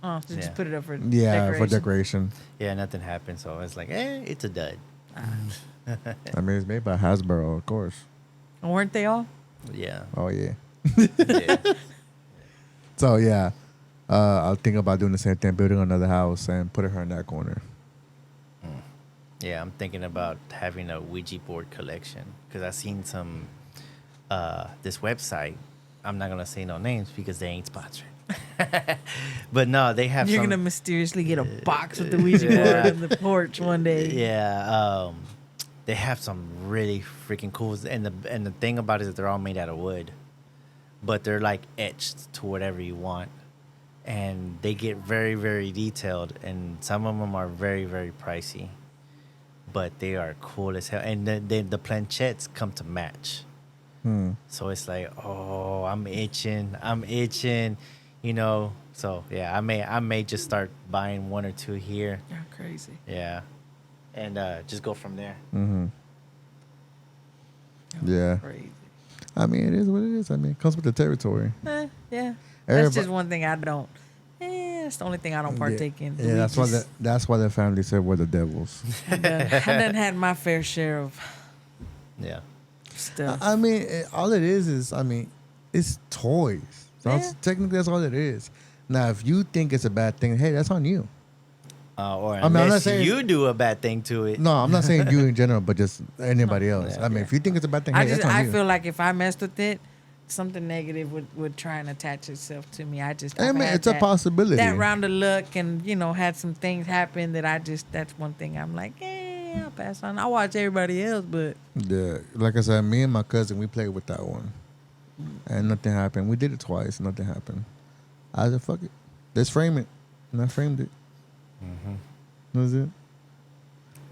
Oh, so just put it up for Yeah, for decoration. Yeah, nothing happened. So it's like, it's a dud. I mean, it's made by Hasbro, of course. Weren't they all? Yeah. Oh, yeah. Yeah. So, yeah. I'll think about doing the same thing, building another house and putting her in that corner. Yeah, I'm thinking about having a Ouija board collection because I've seen some, this website. I'm not going to say no names because they ain't sponsored. But no, they have You're some. gonna mysteriously get a box with the Ouija board on the porch one day. Yeah, they have some really freaking cool. And the thing about it is that they're all made out of wood, but they're like etched to whatever you want, and they get very, very detailed. And some of them are very, very pricey, but they are cool as hell. And the planchettes come to match. So it's like, oh, I'm itching, you know. So yeah, I may just start buying 1 or 2 here. You're crazy. Yeah, and just go from there. Yeah. Crazy. I mean, it is what it is. I mean, it comes with the territory. Yeah. That's Everybody- just one thing I don't. That's the only thing I don't partake in. Yeah, that's why the family said we're the devils. I done had my fair share of Yeah. stuff. I mean, all it is I mean, it's toys. So Yeah. technically, that's all it is. Now, if you think it's a bad thing, hey, that's on you. Or I mean, I'm not unless saying- you do a bad thing to it. No, I'm not saying you in general, but just anybody else. Yeah, I mean, if you think it's a bad thing, I hey, that's on I you. feel like if I messed with it, something negative would try and attach itself to me. I I've mean, had it's a possibility. That round of luck, and had some things happen that that's one thing I'm like, I'll pass on. I watch everybody else, but Yeah, like I said, me and my cousin, we played with that one, and nothing happened. We did it twice, nothing happened. I said, "Fuck it, let's frame it," and I framed it. That was it.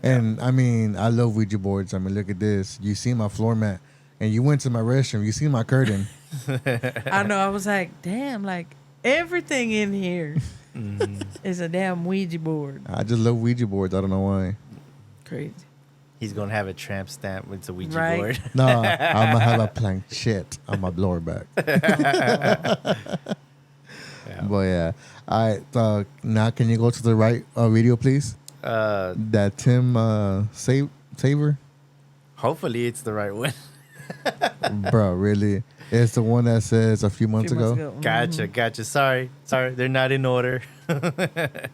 And I mean, I love Ouija boards. I mean, look at this. You see my floor mat, and you went to my restroom. You see my curtain. I know I was like, damn, like everything in here is a damn Ouija board. I just love Ouija boards. I don't know why. Crazy. He's gonna have a tramp stamp with a Ouija Right. board. No, I'm gonna have a planchette on my blower back. But yeah, all right. Now, can you go to the right video, please? That Tim Saver, Hopefully, it's the right one. bro. Really, it's the one that says a few months ago. Gotcha. Sorry, they're not in order. A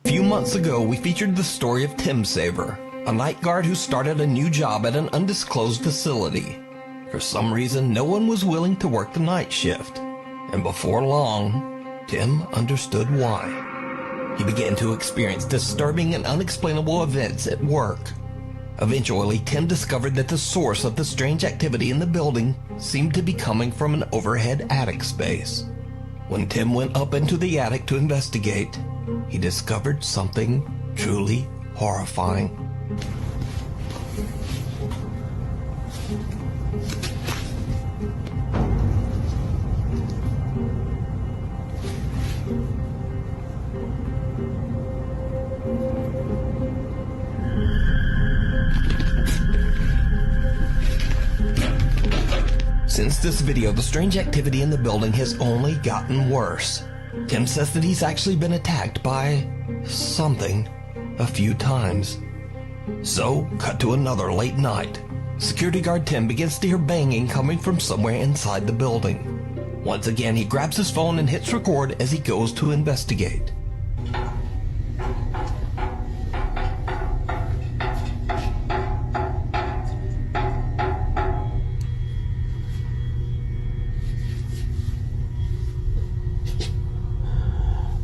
few months ago, we featured the story of Tim Saver, a night guard who started a new job at an undisclosed facility. For some reason, no one was willing to work the night shift. And before long, Tim understood why. He began to experience disturbing and unexplainable events at work. Eventually, Tim discovered that the source of the strange activity in the building seemed to be coming from an overhead attic space. When Tim went up into the attic to investigate, he discovered something truly horrifying. Since this video, the strange activity in the building has only gotten worse. Tim says that he's actually been attacked by something a few times. So, cut to another late night. Security guard Tim begins to hear banging coming from somewhere inside the building. Once again, he grabs his phone and hits record as he goes to investigate.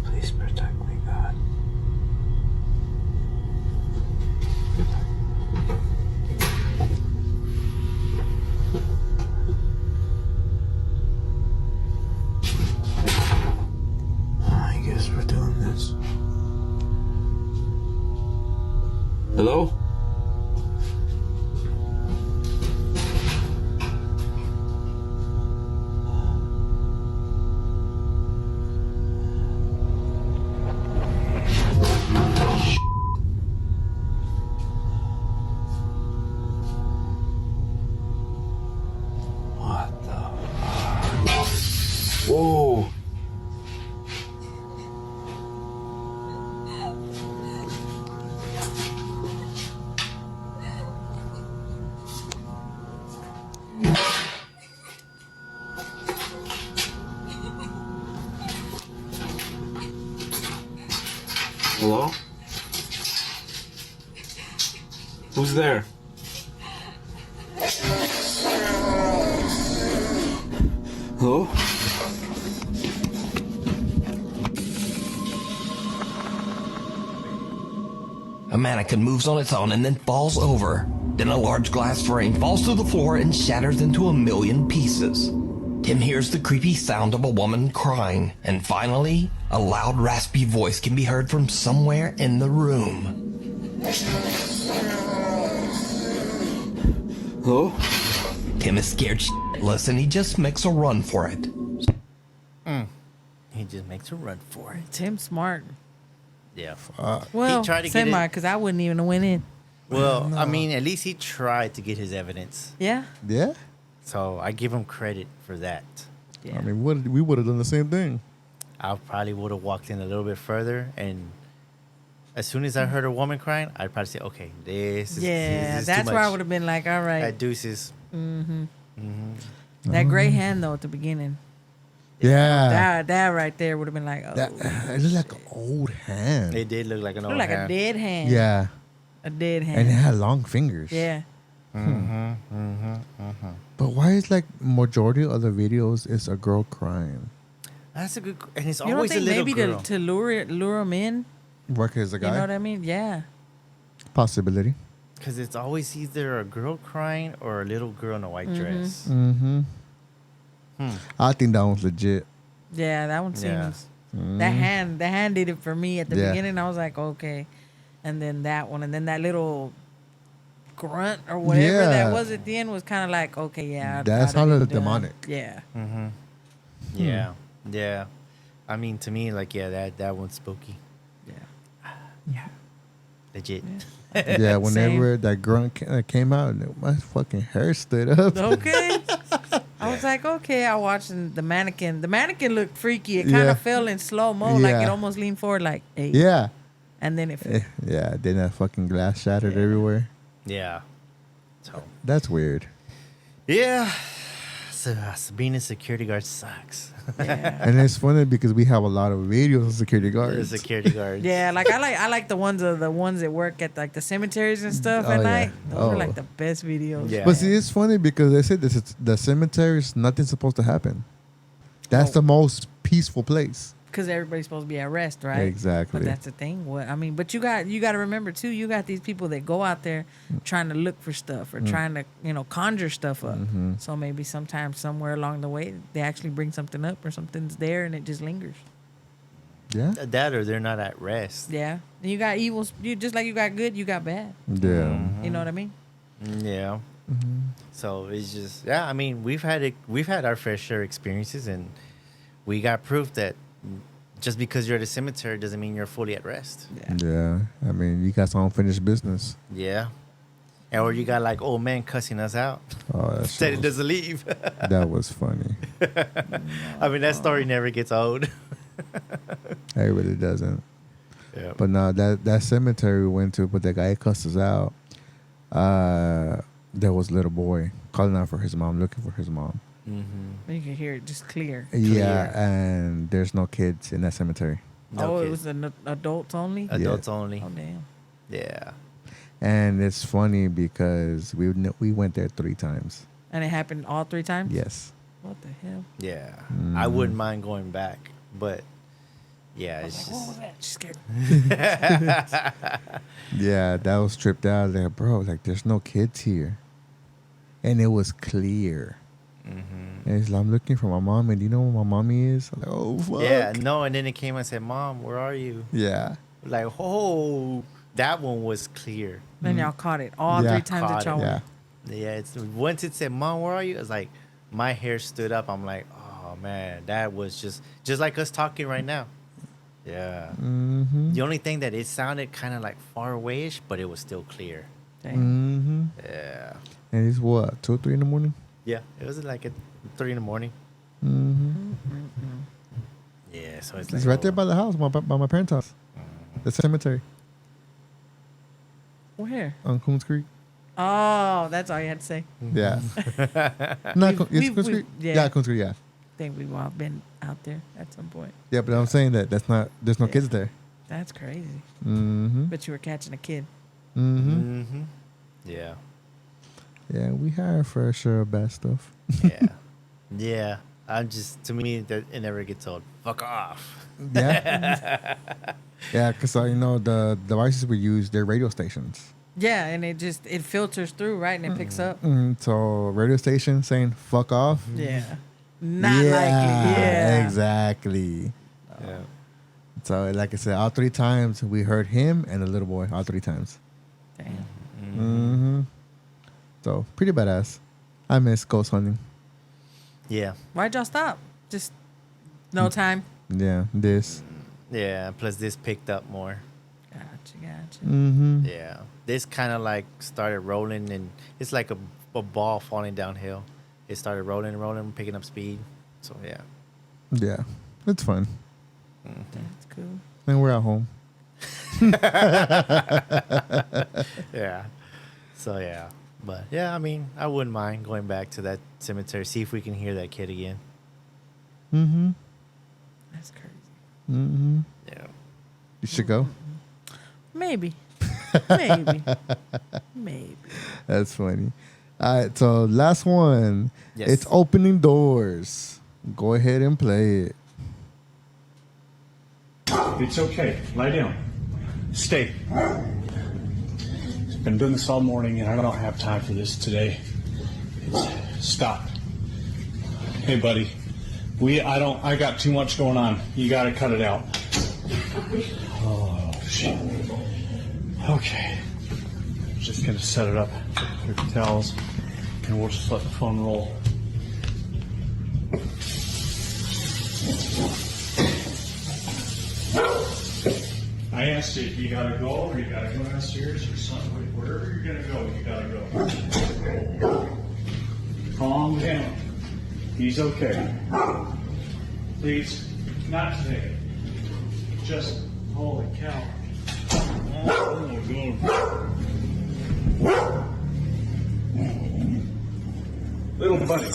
Please protect me, God. I guess we're doing this. Hello? What the fuck? Whoa! Hello? Who's there? Hello? A mannequin moves on its own and then falls over. Then a large glass frame falls to the floor and shatters into a million pieces. Tim hears the creepy sound of a woman crying, and finally, a loud raspy voice can be heard from somewhere in the room. Hello? Tim is scared shitless and he just makes a run for it. He just makes a run for it. Tim's smart. Yeah. Well, he tried to get semi, it. because I wouldn't even have went in. Well, I mean, at least he tried to get his evidence. Yeah. Yeah. So I give him credit for that. Yeah. I mean, we would have done the same thing. I probably would have walked in a little bit further, and as soon as I heard a woman crying, I'd probably say, "Okay, this is Yeah, too that's where I much. would have been like, all right. At deuces." That gray hand though at the beginning. Yeah. That right there would have been like, oh, That it looked like an old hand. It did look like an old looked like hand. a dead hand. Yeah. A dead hand. And it had long fingers. Yeah. But why is like majority of the videos is a girl crying? That's a good, and it's You don't always a think little maybe girl. to lure them in? Work as a guy? You know what I mean? Yeah. Possibility. Because it's always either a girl crying or a little girl in a white dress. Mm-hmm. I think that one's legit. Yeah, that one Yeah. seems. The hand did it for me at the Yeah. beginning. I was like, okay, and then that one, and then that little grunt or whatever Yeah. that was at the end was kind of like, okay, yeah, That's I'd have hella been done. demonic. Yeah, Yeah. Yeah. I mean, to me, like, yeah, that one's spooky. yeah. Legit. Yeah, whenever that grunt came out, my fucking hair stood up. Okay. I was like, okay. I watched the mannequin. The mannequin looked freaky. It kind Yeah. of fell in slow mo, like it Yeah. almost leaned forward, like, hey. Yeah. And then it fell. Yeah, then that fucking glass shattered everywhere. Yeah. So, That's weird. yeah. So, being a security guard sucks. Yeah. And it's funny because we have a lot of videos of security The guards. security guards. Yeah, like I like the ones that work at like the cemeteries and stuff Oh, at yeah. night. Those are Oh. like the best videos. Yeah. But see, it's funny because they said the cemetery is nothing's supposed to happen. That's the most peaceful place. Because everybody's supposed to be at rest, right? Exactly. But that's the thing. What I mean, but you got to remember too. You got these people that go out there trying to look for stuff or trying to conjure stuff up. So maybe sometimes somewhere along the way they actually bring something up or something's there and it just lingers. Yeah. That or they're not at rest. Yeah. And you got evils. You just like you got good, you got bad. Yeah. You know what I mean? Yeah. So it's just, yeah, I mean, we've had our fair share of experiences, and we got proof that just because you're at a cemetery doesn't mean you're fully at rest. Yeah. I mean, you got some unfinished business. Yeah. Or you got like old man cussing us out. Oh, that, Said shit it was, doesn't leave. that was funny. I mean, that story never gets old. It really doesn't. Yeah. But no, that cemetery we went to, but that guy cussed us out. There was a little boy calling out for his mom, looking for his mom. You can hear it just clear. Yeah, and there's no kids in that cemetery. No it kids. was an adults only. Adults only. Oh damn. Yeah. And it's funny because we went there 3 times. And it happened all 3 times. Yes. What the hell? Yeah. I wouldn't mind going back, but yeah, it's Like, what just. was that? She scared. Yeah, that was tripped out there, bro. Like, there's no kids here. And it was clear. And it's like, I'm looking for my mom, and do you know where my mommy is? I'm like, oh, fuck. Yeah, no, and then it came and said, "Mom, where are you?" Yeah. Like, oh, that one was clear. Then y'all caught it all Yeah. 3 times Caught that y'all Yeah. went. Yeah, it's once it said, "Mom, where are you?" It's like my hair stood up. I'm like, oh man, that was just like us talking right now. Yeah. Mm-hmm. The only thing that it sounded kind of like far awayish, but it was still clear. Dang. Mm-hmm. Yeah. And it's what, 2 or 3 in the morning? Yeah. It was like at 3 in the morning. Mm-hmm. Yeah. So it's It's like, right there by the house, by my parents' house. The cemetery Where? on Coons Creek. Oh, that's all you had to say. Yeah. Not We've- It's we've- Coons we've- Creek? yeah. Yeah, Coons Creek, yeah. I think we've all been out there at some point. Yeah, but I'm saying there's no kids there. That's crazy. Mm-hmm. But you were catching a kid. Mm-hmm. Yeah. Yeah, we had for sure bad stuff. Yeah. Yeah. I'm just, to me, that it never gets old. Fuck off. Yeah. Yeah, because the devices we use, they're radio stations. Yeah, and it filters through, right? And it picks up. So radio station saying "fuck off." Yeah. Not likely. Yeah. Exactly. Yeah. So like I said, all 3 times we heard him and the little boy. All 3 times. Damn. Mm-hmm. So pretty badass. I miss ghost hunting. Yeah. Why'd y'all stop? Just no time. Yeah, this. Yeah. Plus, this picked up more. Gotcha. Gotcha. Mm-hmm. Yeah. This kind of like started rolling, and it's like a ball falling downhill. It started rolling, picking up speed. So yeah. Yeah, it's fun. That's cool. And we're at home. Yeah. So yeah. But yeah, I mean, I wouldn't mind going back to that cemetery, see if we can hear that kid again. Mm-hmm. That's crazy. Mm-hmm. Yeah. You should go. Maybe. Maybe. Maybe. That's funny. All right, so last one. Yes. It's opening doors. Go ahead and play it. It's okay. Lie down. Stay. Been doing this all morning, and I don't have time for this today. Stop. Hey, buddy. I got too much going on. You got to cut it out. Oh, shit. Okay. Just gonna set it up with the towels, and we'll just let the phone roll. I asked you, you gotta go, or you gotta go downstairs, or something. Wherever you're gonna go, you gotta go. Calm down. He's okay. Please, not today. Just, holy cow. Oh my God. Little buddy.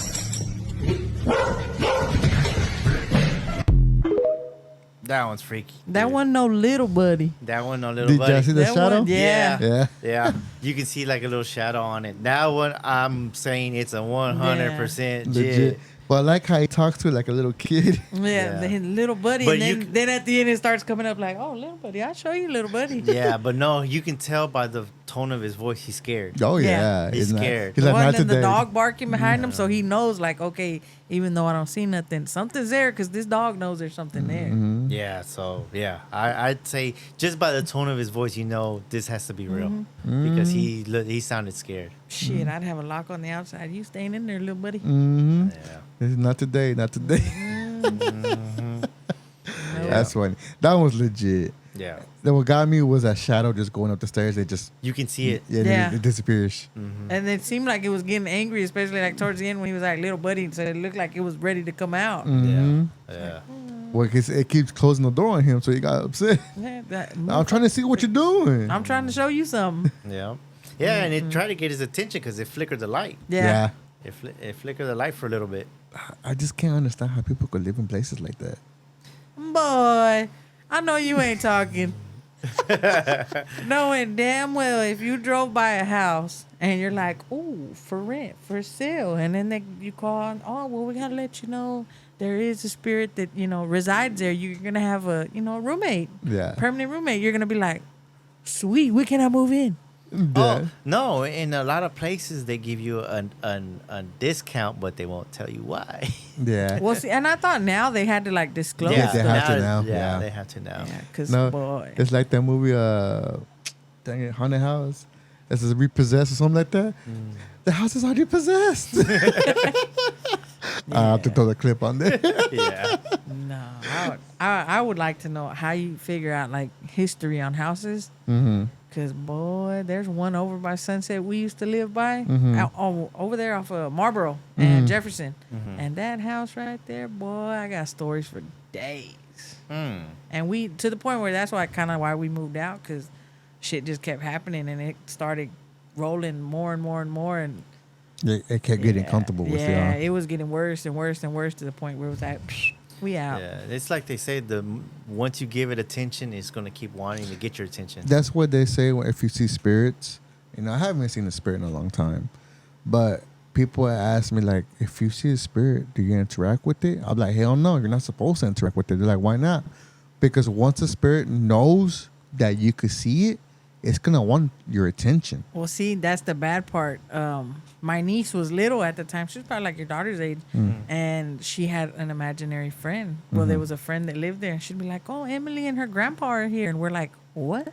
That one's freaky. That wasn't no little buddy. That one, no little Did buddy. you see the That shadow? one, yeah. Yeah. Yeah. You can see like a little shadow on it. That one, I'm saying it's a 100% Legit. legit. But I like how he talks to it like a little kid. Yeah, the little buddy. But And then at the end, it starts coming up like, oh, little buddy, I'll show you, little buddy. Yeah, but no, you can tell by the tone of his voice he's scared. Oh, Yeah. yeah. He's It's not- scared. He's The like, one not and the today. dog barking behind him, so he knows, like, okay, even though I don't see nothing, something's there because this dog knows there's something Mm-hmm. there. Yeah, so yeah, I'd say just by the tone of his voice, you know this has to be real Mm-hmm. because he sounded scared. Shit, I'd have a lock on the outside. You staying in there, little buddy? Mm-hmm. Yeah. It's not today. Not today. Mm-hmm. That's funny. That one was legit. Yeah, Then what got me was that shadow just going up the stairs. It just you can see it. Yeah. It disappears. And it seemed like it was getting angry, especially like towards the end when he was like little buddy, so it looked like it was ready to come out. Mm-hmm. Yeah. Well, 'cause it keeps closing the door on him, so he got upset. Yeah, I'm trying to see what you're doing. I'm trying to show you something. Yeah. Yeah, and it tried to get his attention because it flickered the light. Yeah. It flickered the light for a little bit. I just can't understand how people could live in places like that. Boy, I know you ain't talking. Knowing damn well if you drove by a house and you're like, ooh, for rent, for sale, and then you call, oh, well, we gotta let you know there is a spirit that, resides there. You're gonna have a, roommate. Yeah. Permanent roommate. You're gonna be like, sweet, when can I move in? Oh no! In a lot of places, they give you a discount, but they won't tell you why. Yeah. Well, see, and I thought now they had to like disclose. Yeah, they have to now. now. Yeah. They have to now. Yeah, because No, boy. it's like that movie, dang it, Haunted House. This is repossessed or something like that. The house is already possessed. I have to throw the clip on there. Yeah. No, I would like to know how you figure out like history on houses. Mm-hmm. Cause boy, there's one over by Sunset we used to live by, over there off of Marlboro and Jefferson, and that house right there, boy, I got stories for days. And we to the point where that's why we moved out, cause shit just kept happening and it started rolling more and more and more, and It kept getting comfortable with you. yeah, Huh? it was getting worse and worse and worse to the point where it was like, we out. Yeah, it's like they say once you give it attention, it's gonna keep wanting to get your attention. That's what they say if you see spirits. I haven't seen a spirit in a long time, but people ask me like, if you see a spirit, do you interact with it? I'm like, hell no, you're not supposed to interact with it. They're like, why not? Because once a spirit knows that you could see it, it's gonna want your attention. Well, see, that's the bad part. My niece was little at the time. She was probably like your daughter's age. And she had an imaginary friend. Well, there was a friend that lived there. She'd be like, oh, Emily and her grandpa are here. And we're like, what?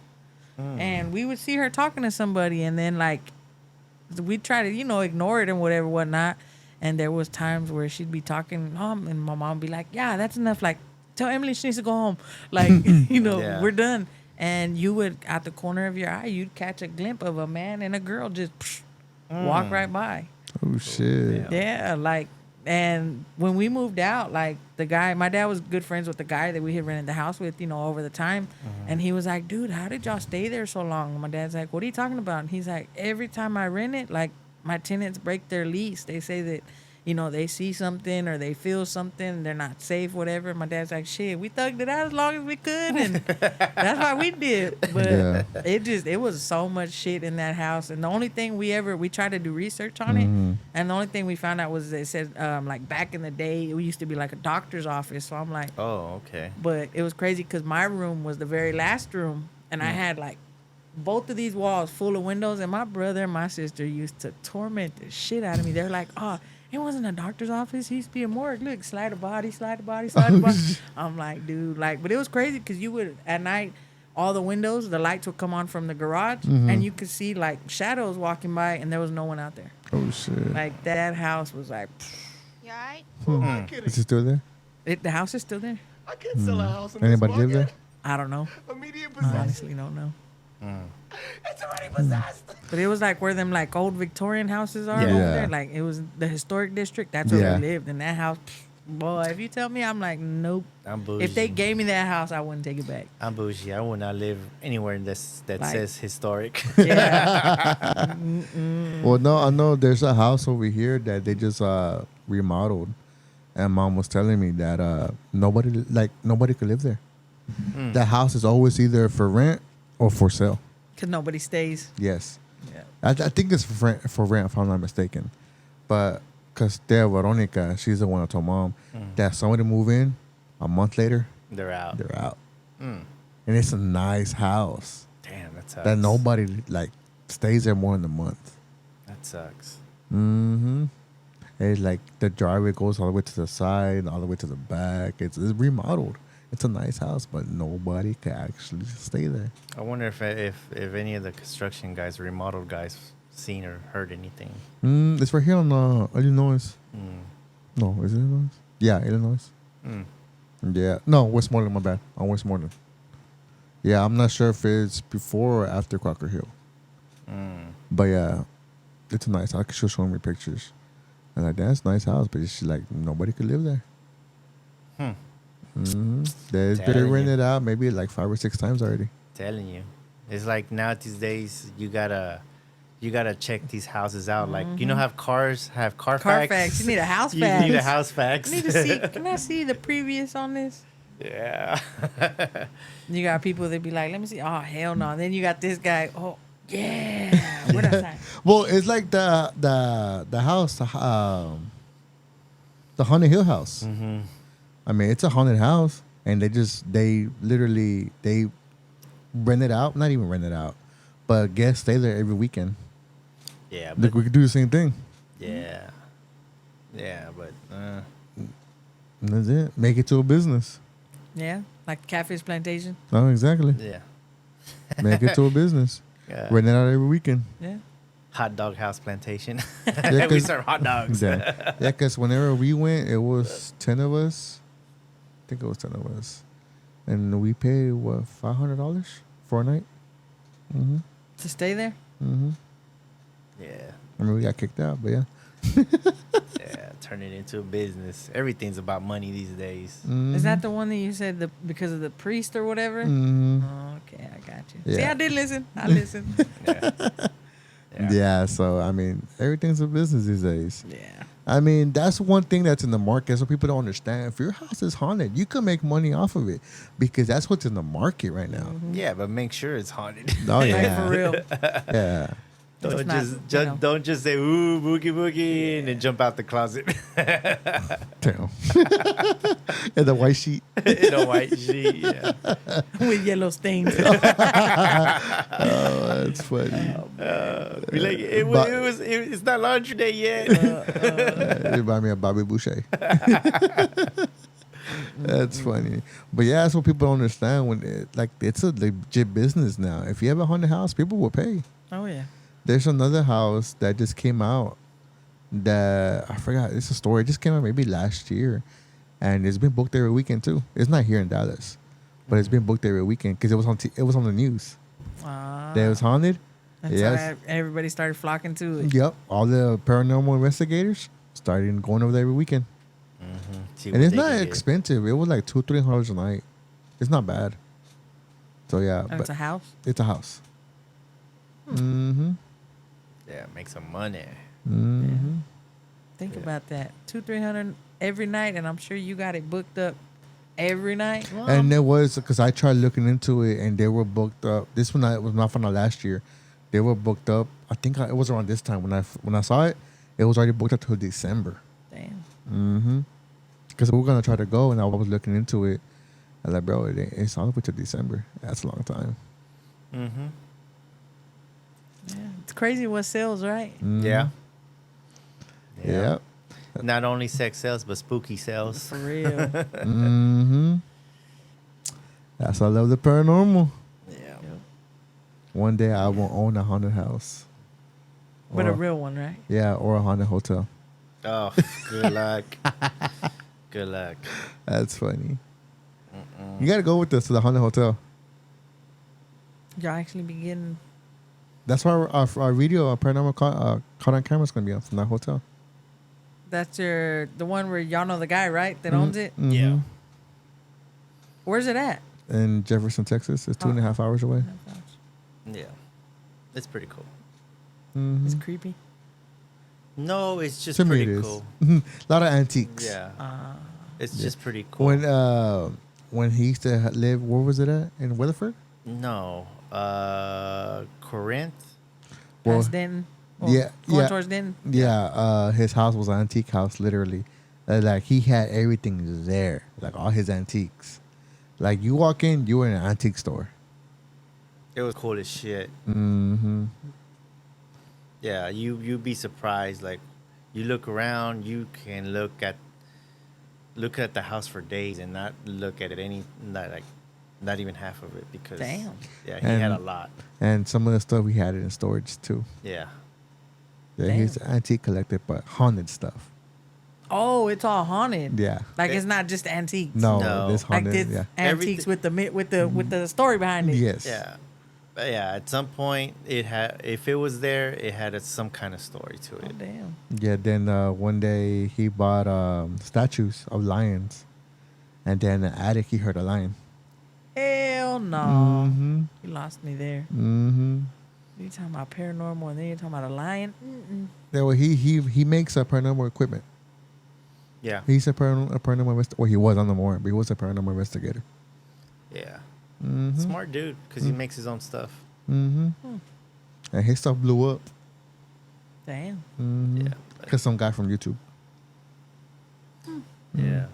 And we would see her talking to somebody. And then, like, we'd try to, ignore it and whatever, whatnot. And there was times where she'd be talking, and my mom would be like, yeah, that's enough. Like, tell Emily she needs to go home. Like, Yeah. we're done. and you would, at the corner of your eye, you'd catch a glimpse of a man and a girl just walk right by. Oh shit. Yeah, like, and when we moved out, like the guy, my dad was good friends with the guy that we had rented the house with, over the time. And he was like, dude, how did y'all stay there so long? And my dad's like, what are you talking about? And he's like, every time I rent it, like my tenants break their lease. They say that, they see something or they feel something, they're not safe, whatever. My dad's like, shit, we thugged it out as long as we could, and that's why we did. But it was so much shit in that house, and the only thing we tried to do research on it, and the only thing we found out was it said like back in the day it used to be like a doctor's office. So I'm like, oh, okay. But it was crazy because my room was the very last room, and I had like both of these walls full of windows, and my brother and my sister used to torment the shit out of me. They're like, oh, it wasn't a doctor's office. He used to be a morgue. Look, slide a body, slide a body, slide a body. I'm like, dude, but it was crazy because you would, at night, all the windows, the lights would come on from the garage, and you could see like shadows walking by, and there was no one out there. Oh shit. Like that house was like, You alright? Is it still there? the house is still there. I can't sell a house in Anybody this live there? market. I don't know. Immediate I possessed. honestly don't know. It's already possessed. But it was like where them like old Victorian houses are Yeah. over there. Like it was the historic district. That's where Yeah. we lived. And that house, boy, if you tell me, I'm like, nope. I'm bougie. If they gave me that house, I wouldn't take it back. I'm bougie. I would not live anywhere that Like- says historic. Yeah. Well, no, I know there's a house over here that they just remodeled, and Mom was telling me that nobody could live there. That house is always either for rent or for sale. Because nobody stays. Yes, Yeah. I think it's for rent if I'm not mistaken, but because Veronica, she's the one that told Mom that somebody move in a month later, They're out. they're out, and it's a nice house Damn, that sucks. that nobody like stays there more than a month. That sucks. Mm-hmm. It's like the driveway goes all the way to the side, all the way to the back. It's remodeled. It's a nice house, but nobody can actually stay there. I wonder if any of the construction guys, remodeled guys, seen or heard anything. It's right here on Illinois. No, is it Illinois? Yeah, Illinois. Yeah. No, Westmoreland, my bad. On Westmoreland. Yeah, I'm not sure if it's before or after Crocker Hill. But yeah, it's a nice house. She was showing me pictures. And like, that's a nice house, but she's like, nobody could live there. They've been Telling rented out maybe like 5 or 6 times already. Telling you, it's like now these days you gotta check these houses out. Like have cars have Carfax. Carfax. You need a house You fax. need a house fax. I need to see. Can I see the previous on this? Yeah. You got people that be like, let me see. Oh, hell no. Then you got this guy. Oh, yeah. What else? Well, it's like the house, the Haunted Hill house. I mean, it's a haunted house, and they literally rent it out. Not even rent it out, but guests stay there every weekend. Yeah. Like, we could do the same thing. Yeah. Yeah, but And that's it. Make it to a business. Yeah. Like Catfish Plantation. Oh, exactly. yeah. Make it to a business. Yeah. Rent it out every weekend. Yeah. Hot dog house plantation. Yeah, We serve hot dogs. Yeah, because whenever we went, it was 10 of us. I think it was 10 of us. And we paid, what, $500 for a night? To stay there? Yeah. I mean, we got kicked out, but yeah. Yeah. Turn it into a business. Everything's about money these days. Is that the one that you said because of the priest or whatever? Oh, okay, I got you. See, Yeah. I did listen. I listened. Yeah, so, I mean, everything's a business these days. Yeah. I mean, that's one thing that's in the market, so people don't understand. If your house is haunted, you can make money off of it because that's what's in the market right now. Yeah, but make sure it's haunted. Oh, Like, yeah. for real. Yeah. Don't It's not, don't just say ooh boogie boogie and then jump out the closet Damn. And the white sheet. in a white sheet. Yeah. With yellow stains. Oh, that's funny. Be like it's not laundry day yet. It remind me of Bobby Boucher. That's funny. But yeah, that's what people don't understand. It's a legit business now. If you have a haunted house, people will pay. Oh, yeah. There's another house that just came out that I forgot. It's a story. It just came out maybe last year, and it's been booked every weekend too. It's not here in Dallas, but it's been booked every weekend because it was on the news that it was haunted. That's Yes. why everybody started flocking to it. Yep. All the paranormal investigators started going over there every weekend. See And what it's they not can get. expensive. It was like $200-$300 a night. It's not bad. So yeah, And it's a house. It's a house. Mm-hmm. Yeah, make some money. Mm-hmm. Think about that. 200-300 every night, and I'm sure you got it booked up every night. And there was because I tried looking into it, and they were booked up. This one was not from the last year. They were booked up. I think it was around this time when I saw it. It was already booked up till December. Damn. Mm-hmm. Because we were gonna try to go, and I was looking into it. I was like, bro, it's all the way to December. That's a long time. Mm-hmm. Yeah, it's crazy what sells, right? Mhm. Yeah. Yep. Not only sex sells, but spooky sells. For real. Mm-hmm. That's why I love the paranormal. Yeah. One day I will own a haunted house. But Or- a real one, right? Yeah, or a haunted hotel. Oh, good luck. Good luck. That's funny. You gotta go with us to the haunted hotel. Y'all actually be getting. That's why our video, our paranormal caught on camera is gonna be on from that hotel. That's the one where y'all know the guy, right? That owns it. Mhm. Yeah. Where's it at? In Jefferson, Texas. It's 2.5 hours away. Yeah. It's pretty cool. Mhm. It's creepy. No, it's just To me, pretty it is. cool. A lot of antiques. Yeah. It's Yeah. just pretty cool. When he used to live, where was it at? In Weatherford? No. Corinth? Well, Past Denton. Well, yeah, Going yeah, towards Denton. yeah. His house was an antique house, literally. Like he had everything there, like all his antiques. Like you walk in, you were in an antique store. It was cool as shit. Mm-hmm. Yeah, you'd be surprised. Like, you look around, you can look at the house for days and not look at it not even half of it because Damn. Yeah, he had a lot. And some of the stuff we had it in storage too. Yeah. Yeah, he's an antique collector, but haunted stuff. Oh, it's all haunted. Yeah. Like it's not just antiques. No, this Like haunted. this Yeah. antiques with the story behind it. Yes. Yeah. But yeah, at some point if it was there, it had some kind of story to it. Oh, damn. Yeah. Then one day he bought statues of lions, and then in the attic he heard a lion. Hell no. Mm-hmm. You lost me there. Mm-hmm. You talking about paranormal and then you're talking about a lion? Mm-mm. Yeah. Well, he makes paranormal equipment. Yeah. He's a paranormal investigator. Well, he was on the more, but he was a paranormal investigator. Yeah. Mm-hmm. Smart dude because he makes his own stuff. Mm-hmm. And his stuff blew up. Damn. Mm-hmm. Yeah. Because some guy from YouTube. Yeah.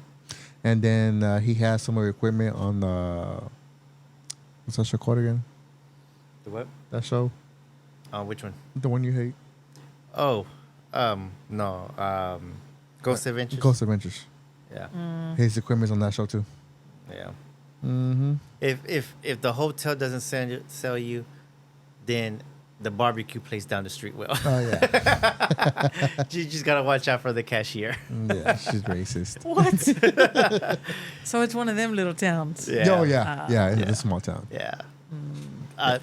And then he has some of the equipment on the what's that show called again? The what? That show, Which one? the one you hate, Oh, no. Ghost Adventures. Ghost Adventures. Yeah. His equipment's on that show too. Yeah. Mm-hmm. If the hotel doesn't sell you, then the barbecue place down the street will. Oh yeah. You just gotta watch out for the cashier. Yeah, she's racist. What? So it's one of them little towns. Yeah. Oh yeah, yeah. It's a small town. Yeah.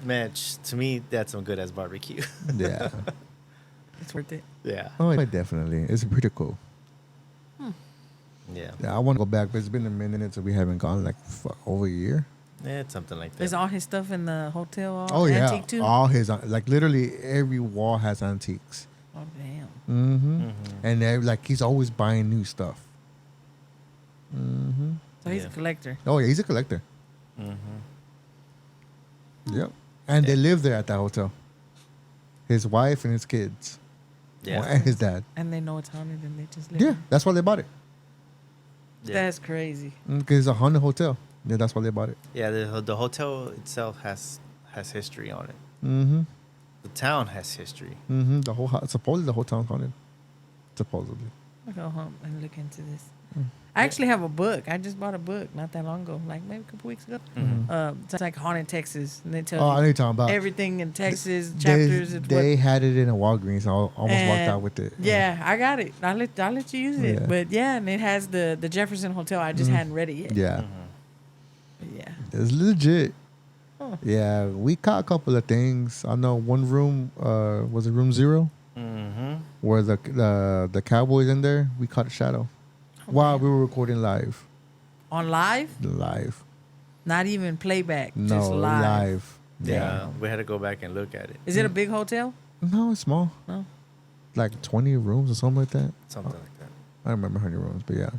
Man, to me, that's some good ass barbecue. Yeah. It's worth it. Yeah. Oh, yeah, definitely. It's pretty cool. Yeah. Yeah, I want to go back, but it's been a minute, so we haven't gone like over a year. Yeah, it's something like that. Is all his stuff in the hotel all Oh yeah, antique too? all his like literally every wall has antiques. Oh damn. Mm-hmm. And like he's always buying new stuff. Mm-hmm. So he's a collector. Oh yeah, he's a collector. Mm-hmm. Yep. And they live there at that hotel. His wife and his kids. Yeah. Oh, and his dad. And they know it's haunted and they just live Yeah, there. that's why they bought it. Yeah. That's crazy. Because it's a haunted hotel. Yeah, that's why they bought it. Yeah, the hotel itself has history on it. Mm-hmm. The town has history. Mm-hmm. The whole supposedly the whole town's haunted. Supposedly. I'll go home and look into this. I actually have a book. I just bought a book not that long ago, like maybe a couple weeks ago. It's like Haunted Texas, and they tell Oh, I know you you're talking about. everything in Texas chapters. and They had it in a Walgreens. I almost walked and out with it. Yeah, I got it. I'll let you use it. Yeah. But yeah, and it has the Jefferson Hotel. I just hadn't read it yet. Yeah. Yeah. It's legit. Huh. Yeah, we caught a couple of things. I know one room, was it room 0? Mm-hmm. Where the cowboys in there, we caught a shadow while we were recording live. On live? Live. Not even playback. No, Just live. Yeah, we had to go back and look at it. Is it a big hotel? No, it's small. No. Like 20 rooms or something like that. Something like that. I don't remember how many rooms, but yeah.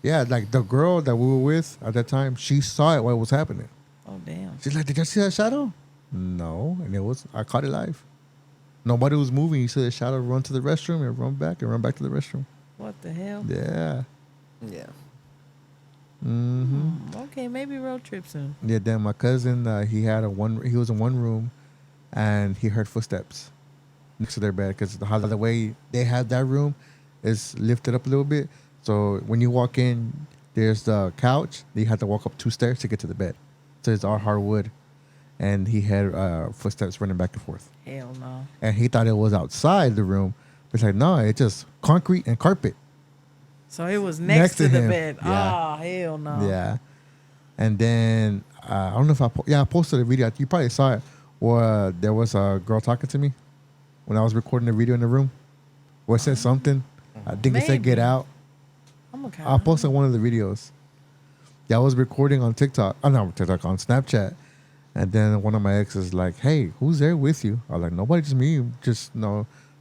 Yeah, like the girl that we were with at that time, she saw it while it was happening. Oh, damn. She's like, "Did you see that shadow?" No, and I caught it live. Nobody was moving. You see the shadow run to the restroom and run back to the restroom. What the hell? Yeah. Yeah. Mm-hmm. Okay, maybe road trip soon. Yeah. Then my cousin, he was in one room, and he heard footsteps next to their bed because the way they had that room is lifted up a little bit. So when you walk in, there's the couch. You have to walk up 2 stairs to get to the bed. So it's all hardwood, and he had footsteps running back and forth. Hell no. And he thought it was outside the room. But it's like, no, it's just concrete and carpet. So it was next to the him. bed. Yeah. Oh, hell no. Yeah. And then, I don't know if I posted a video. You probably saw it. Where there was a girl talking to me when I was recording the video in the room. Where it said something. I think it said, "Get out." I'm okay. I posted one of the videos. Yeah, I was recording on TikTok. Oh, not TikTok, on Snapchat. And then one of my exes like, "Hey, who's there with you?" I was like, "Nobody, just me. Just,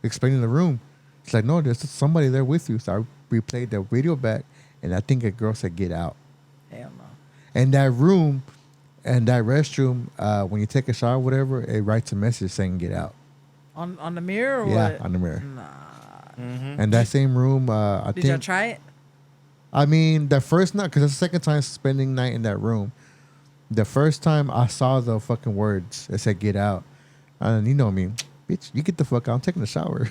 explaining the room." It's like, "No, there's somebody there with you." So I replayed the video back, and I think a girl said, "Get out." Hell no. And that room and that restroom, when you take a shower or whatever, it writes a message saying, "Get out." On the mirror or Yeah, what? on the mirror. Nah. Mm-hmm. And that same room, Did y'all try it? I mean, the first night, because it's the second time spending night in that room. The first time I saw the fucking words, it said "Get out," and you know me, bitch, you get the fuck out. I'm taking a shower.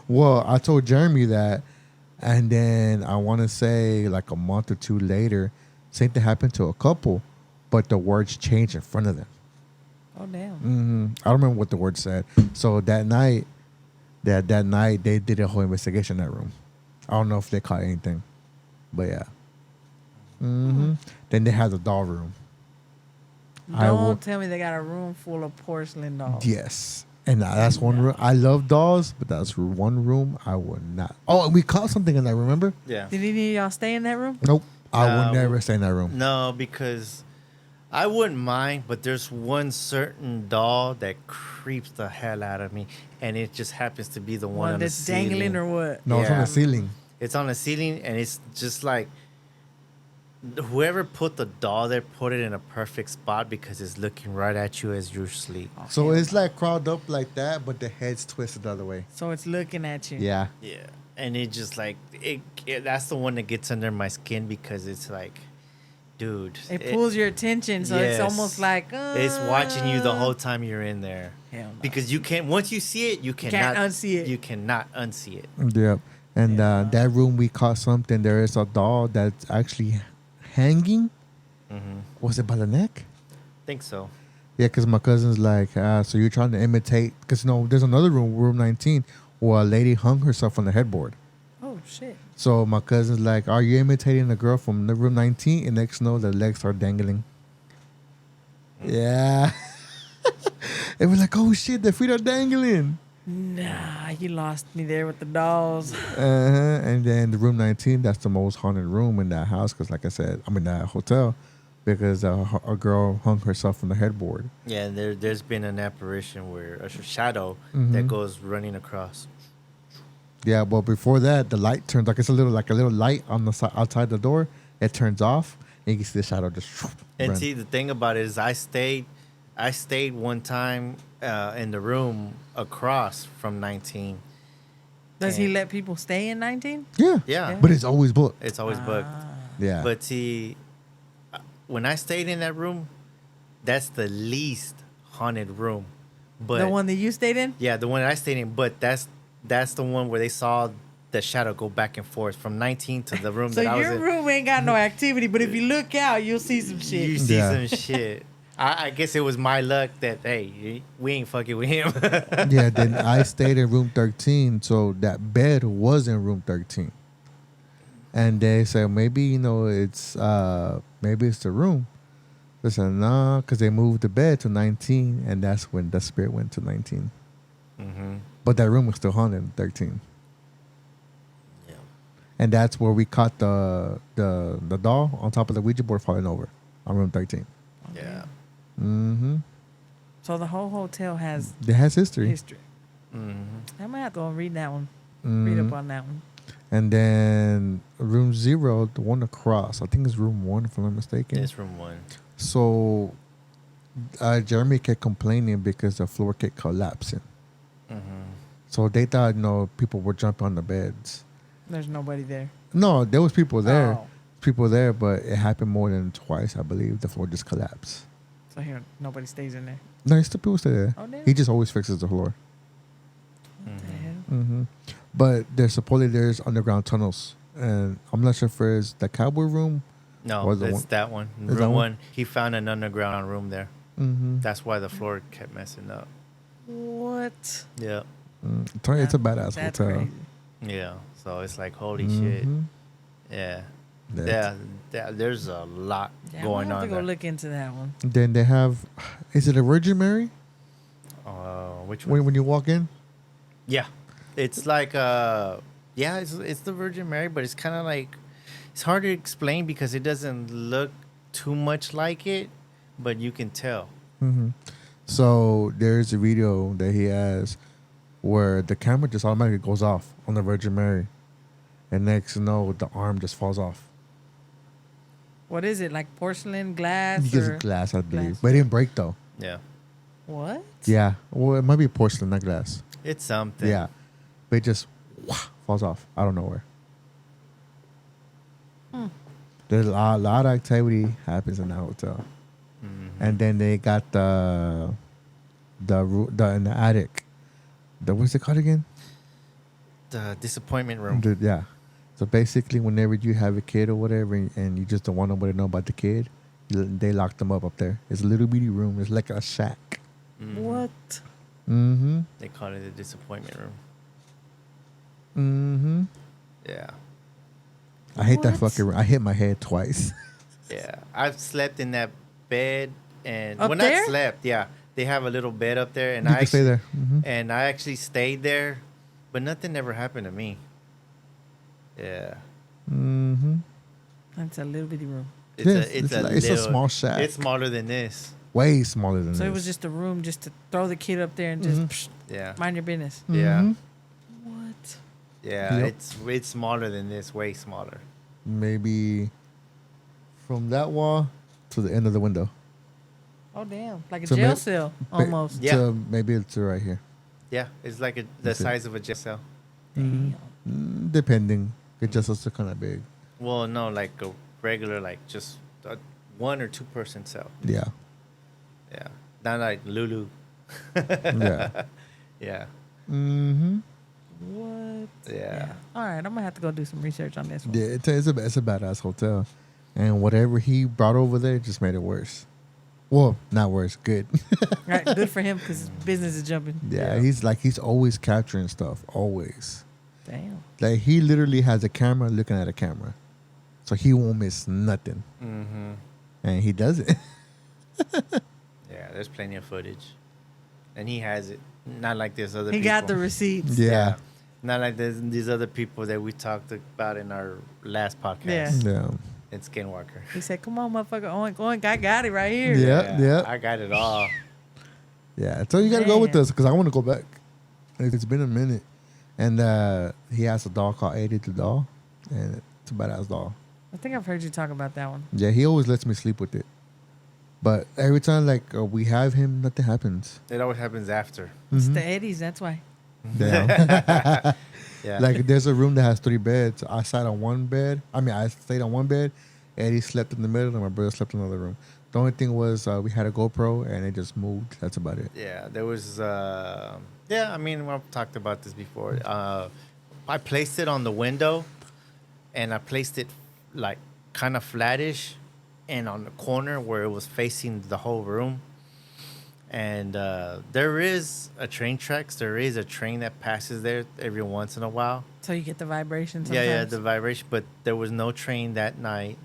Well, I told Jeremy that, and then I want to say like a month or 2 later, same thing happened to a couple, but the words changed in front of them. Oh damn. I don't remember what the words said. So that night, that night they did a whole investigation in that room. I don't know if they caught anything, but yeah. Then they had the doll room. Don't tell me they got a room full of porcelain dolls. Yes. And that's one room. I love dolls, but that's one room I would not. Oh, and we caught something in there, remember? Yeah. Did any of y'all stay in that room? Nope. I would never stay in that room. No, because I wouldn't mind, but there's one certain doll that creeps the hell out of me, and it just happens to be the one on that's the ceiling. dangling or what? No, it's on the ceiling. It's on the ceiling, and it's just like whoever put the doll there put it in a perfect spot because it's looking right at you as you sleep. So it's like crawled up like that, but the head's twisted the other way. So it's looking at you. Yeah. Yeah, and it just like it that's the one that gets under my skin because it's like, dude, It pulls your attention, so it's almost like it's watching you the whole time you're in there. Hell no. Because you can't once you see it, you cannot unsee it. You cannot unsee it. Yep. And that room we caught something. There is a doll that's actually hanging. Was it by the neck? Think so. Yeah, because my cousin's like, so you're trying to imitate? Because there's another room, room 19, where a lady hung herself on the headboard. Oh shit. So my cousin's like, are you imitating the girl from the room 19? And next know the legs are dangling. Yeah. It was like, oh shit, the feet are dangling. Nah, you lost me there with the dolls. And then the room 19, that's the most haunted room in that house. Because like I said, I'm in that hotel because a girl hung herself from the headboard. Yeah, there's been an apparition where a shadow that goes running across. Yeah, but before that, the light turns like it's a little light on the side outside the door. It turns off, and you can see the shadow just. And run. see, the thing about it is, I stayed one time in the room across from 19. Does he let people stay in 19? Yeah. Yeah. But it's always booked. It's always booked. Yeah. But see, when I stayed in that room, that's the least haunted room. But The one that you stayed in? yeah, the one I stayed in. But that's the one where they saw the shadow go back and forth from 19 to the room So that I was your in. room ain't got no activity, but if you look out, you'll see some shit. You see some shit. I guess it was my luck that, hey, we ain't fucking with him. Yeah, then I stayed in room 13, so that bed was in room 13. And they said maybe it's maybe it's the room. They said nah, because they moved the bed to 19, and that's when the spirit went to 19. Mm-hmm. But that room was still haunted in 13. Yeah. And that's where we caught the doll on top of the Ouija board falling over on room 13. Yeah. Mm-hmm. So the whole hotel has It has history. Mm-hmm. I might have to go and read that one. Mhm. Read up on that one. And then room 0, the one across, I think it's room 1 if I'm not mistaken. It's room 1. So Jeremy kept complaining because the floor kept collapsing. Mm-hmm. So they thought, people were jumping on the beds. There's nobody there. No, there was people there. Oh. People there, but it happened more than twice, I believe. The floor just collapsed. So here, nobody stays in there. No, it's still people stay there. Oh, damn. He just always fixes the floor. What the hell? Mm-hmm. But there's underground tunnels. And I'm not sure if it's the cowboy room. No, or the it's that one. Is that Room one? 1. He found an underground room there. Mm-hmm. That's why the floor kept messing up. What? Yeah. It's a badass That's hotel. crazy. Yeah. So it's like, holy shit. Mhm. Yeah. That's- There's a lot Yeah, going I'm on have to there. go look into that one. Then they have, is it a Virgin Mary Which one? when you walk in? Yeah. It's like, it's the Virgin Mary, but it's kind of like, it's hard to explain because it doesn't look too much like it, but you can tell. Mm-hmm. So there's a video that he has where the camera just automatically goes off on the Virgin Mary, and next you know the arm just falls off. What is it? Like porcelain, glass, He gets or glass, I believe, glass? but it didn't break though. Yeah. What? Yeah, well, it might be porcelain, not glass. It's something. Yeah, but it just falls off out of nowhere. There's a lot of activity happens in that hotel, and then they got the in the attic. What's it called again? The disappointment room. Yeah. So basically, whenever you have a kid or whatever, and you just don't want nobody to know about the kid, they lock them up there. It's a little bitty room. It's like a shack. What? Mm-hmm. They call it the disappointment room. Mm-hmm. Yeah. I hate that What? fucking room. I hit my head twice. Yeah. I've slept in that bed and Up when there? I slept, yeah. They have a little bed up there and You I can stay there. Mhm. And I actually stayed there, but nothing ever happened to me. Yeah. Mm-hmm. That's a little bitty room. Yes, it's a small shack. It's smaller than this. Way smaller than So this. it was just a room just to throw the kid up there and just Yeah. mind your business. Yeah. Mhm. What? Yeah. Yep. It's smaller than this, way smaller. Maybe from that wall to the end of the window. Oh damn! Like a So jail may- cell ba- almost. Yeah. to maybe it's right here. Yeah. It's like the That's it. size of a jail cell. Depending. It just looks kind of big. Well, no, like a regular, like just a 1 or 2 person cell. Yeah. Yeah. Not like Lulu. Yeah. Yeah. Mm-hmm. What? Yeah. All right, I'm gonna have to go do some research on this one. Yeah, it's a badass hotel. And whatever he brought over there just made it worse. Well, not worse, good. Right, good for him because his business is jumping. Yeah, he's always capturing stuff, always. Damn. Like he literally has a camera looking at a camera, so he won't miss nothing, Mm-hmm. and he does it. Yeah, there's plenty of footage. And he has it. Not like there's other He people. got the receipts. Yeah. Not like these other people that we talked about in our last podcast. Yeah. And Skinwalker. He said, "Come on, motherfucker, oink oink, I got it right here." Yeah. I got it all. Yeah, so you gotta go with Man. us because I want to go back. It's been a minute, and he has a doll called Eddie the doll, and it's a badass doll. I think I've heard you talk about that one. Yeah, he always lets me sleep with it, but every time we have him, nothing happens. It always happens after. It's Mhm. the Eddies, that's why. Yeah. Yeah. Like there's a room that has 3 beds. I sat on one bed. I stayed on one bed. Eddie slept in the middle, and my brother slept in another room. The only thing was we had a GoPro, and it just moved. That's about it. Yeah, there was. I mean, I've talked about this before. I placed it on the window, and I placed it like kind of flattish, and on the corner where it was facing the whole room. And there is a train tracks. There is a train that passes there every once in a while. So you get the vibration Yeah, yeah, sometimes? the vibration. But there was no train that night.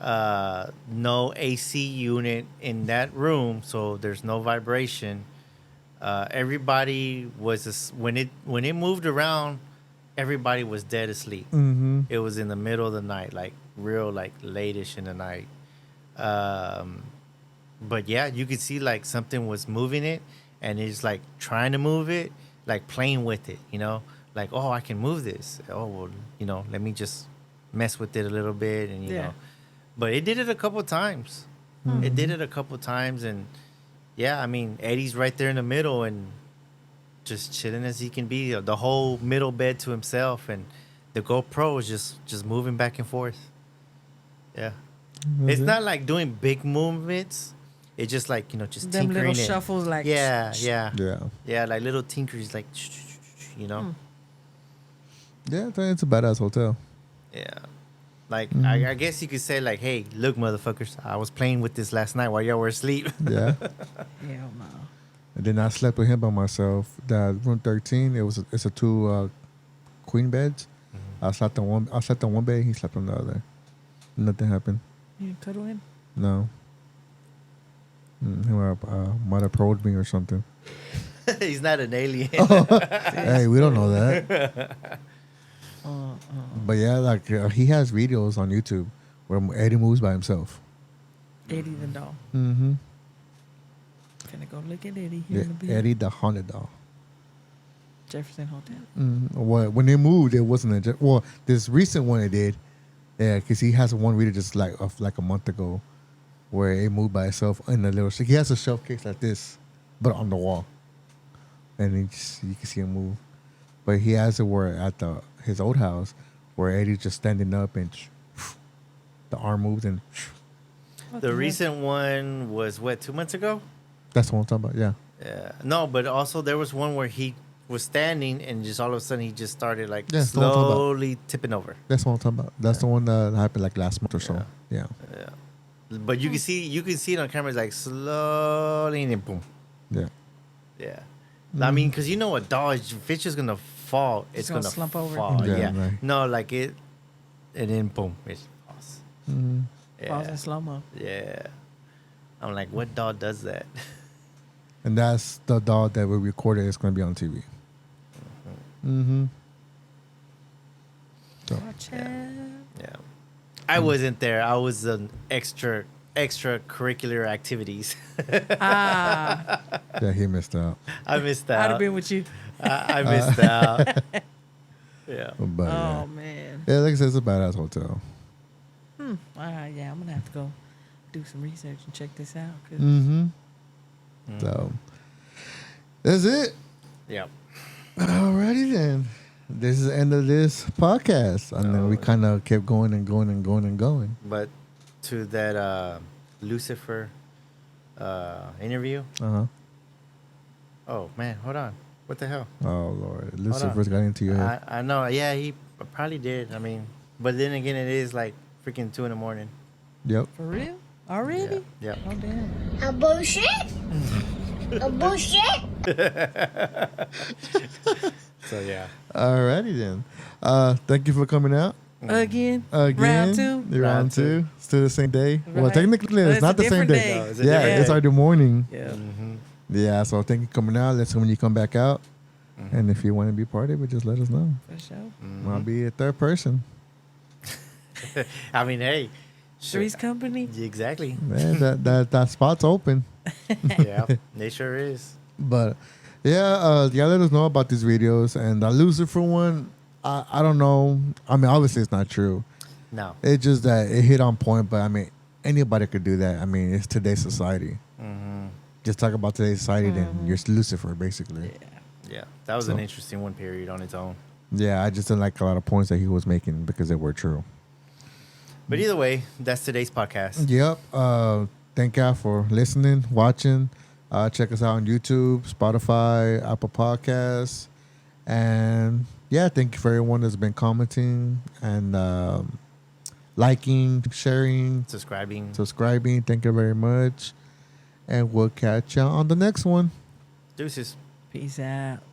No AC unit in that room, so there's no vibration. Everybody was when it moved around, everybody was dead asleep. Mm-hmm. It was in the middle of the night, like real like late-ish in the night. Um, but yeah, you could see like something was moving it, and it's like trying to move it, like playing with it, like, oh, I can move this. Oh, well, let me just mess with it a little bit, and you Yeah. know. But it did it a couple times. It did it a couple times, and yeah, I mean, Eddie's right there in the middle and just chilling as he can be. The whole middle bed to himself, and the GoPro is just moving back and forth. Yeah, it's not like doing big movements. It's just like just Them tinkering little it. shuffles, like, yeah, Yeah. like little tinkers, like Yeah, it's a badass hotel. Yeah. Like, I guess you could say, like, hey, look, motherfuckers, I was playing with this last night while y'all were asleep. Yeah. Hell no. And then I slept with him by myself. That room 13, it's a two queen beds. I slept on one bed, he slept on the other. Nothing happened. You didn't cuddle in? No. He might have probed me or something. He's not an alien. Hey, we don't know that. But yeah, like he has videos on YouTube where Eddie moves by himself. Eddie the doll. Mm-hmm. Finna go look at Eddie. Yeah, Eddie the haunted doll. Jefferson Hotel. Well, when they moved, it wasn't this recent one it did. Yeah, because he has one video just like of like a month ago where it moved by itself in a little. He has a shelf case like this, but on the wall, and you can see him move. But he has it where at his old house where Eddie's just standing up and the arm moves and. The recent one was, 2 months ago? That's what I'm talking about. Yeah. Yeah. No, but also there was one where he was standing and just all of a sudden he just started like Yeah, that's the one I'm talking about. slowly tipping over. That's what I'm talking about. That's the one that happened like last month or so. Yeah. Yeah. But you can see it on camera, like slowly and then boom. Yeah. Yeah. I mean, because you know a dog, if it's just gonna fall, it's gonna gonna slump over. fall. Yeah, Yeah. right. No, like it, and then boom, it falls. Falls in slow mo. Yeah. I'm like, what dog does that? And that's the dog that we recorded. It's going to be on TV. Mm-hmm. So, Watch it. Yeah. I wasn't there. I was an extracurricular activities. Ah, yeah, he missed out. I missed I'd have out. been with you. I missed out. Yeah. But Oh, man. yeah, like I said, it's a badass hotel. All right, yeah, I'm going to have to go do some research and check this out. 'Cause Mm-hmm. So, that's it. Yeah. Alrighty then. This is the end of this podcast. And then we kind of kept going and going and going and going. But to that Lucifer interview. Uh-huh. Oh, man. Hold on. What the hell? Oh, Lord. Lucifer's got into your head. I know. Yeah, he probably did. I mean, but then again, it is like freaking 2 a.m. Yep. For real? Already? Yeah. Oh, damn. A bullshit? A bullshit? So, yeah. Alrighty then. Thank you for coming out. Again? Again. Round two? Round two. Still the same day. Well, Right. technically, But it's not a the same different day. day. No, it's a Yeah, different it's day. already morning. Yeah. Yeah, so thank you for coming out. Let's know when you come back out. And if you want to be part of it, just let us know. For sure. I'll be a third person. I mean, hey. Three's company? Exactly. Man, that spot's open. Yeah, it sure is. But yeah, let us know about these videos. And the Lucifer one, I don't know. I mean, obviously it's not true. No. It's just that it hit on point. But I mean, anybody could do that. I mean, it's today's society. Just talk about today's society, then you're Lucifer, basically. Yeah, that was an interesting one period on its own. Yeah, I just didn't like a lot of points that he was making because they were true. But either way, that's today's podcast. Yep. Thank y'all for listening, watching. Check us out on YouTube, Spotify, Apple Podcasts. And yeah, thank you for everyone that's been commenting and liking, sharing, Subscribing. subscribing. Thank you very much. And we'll catch y'all on the next one. Deuces. Peace out.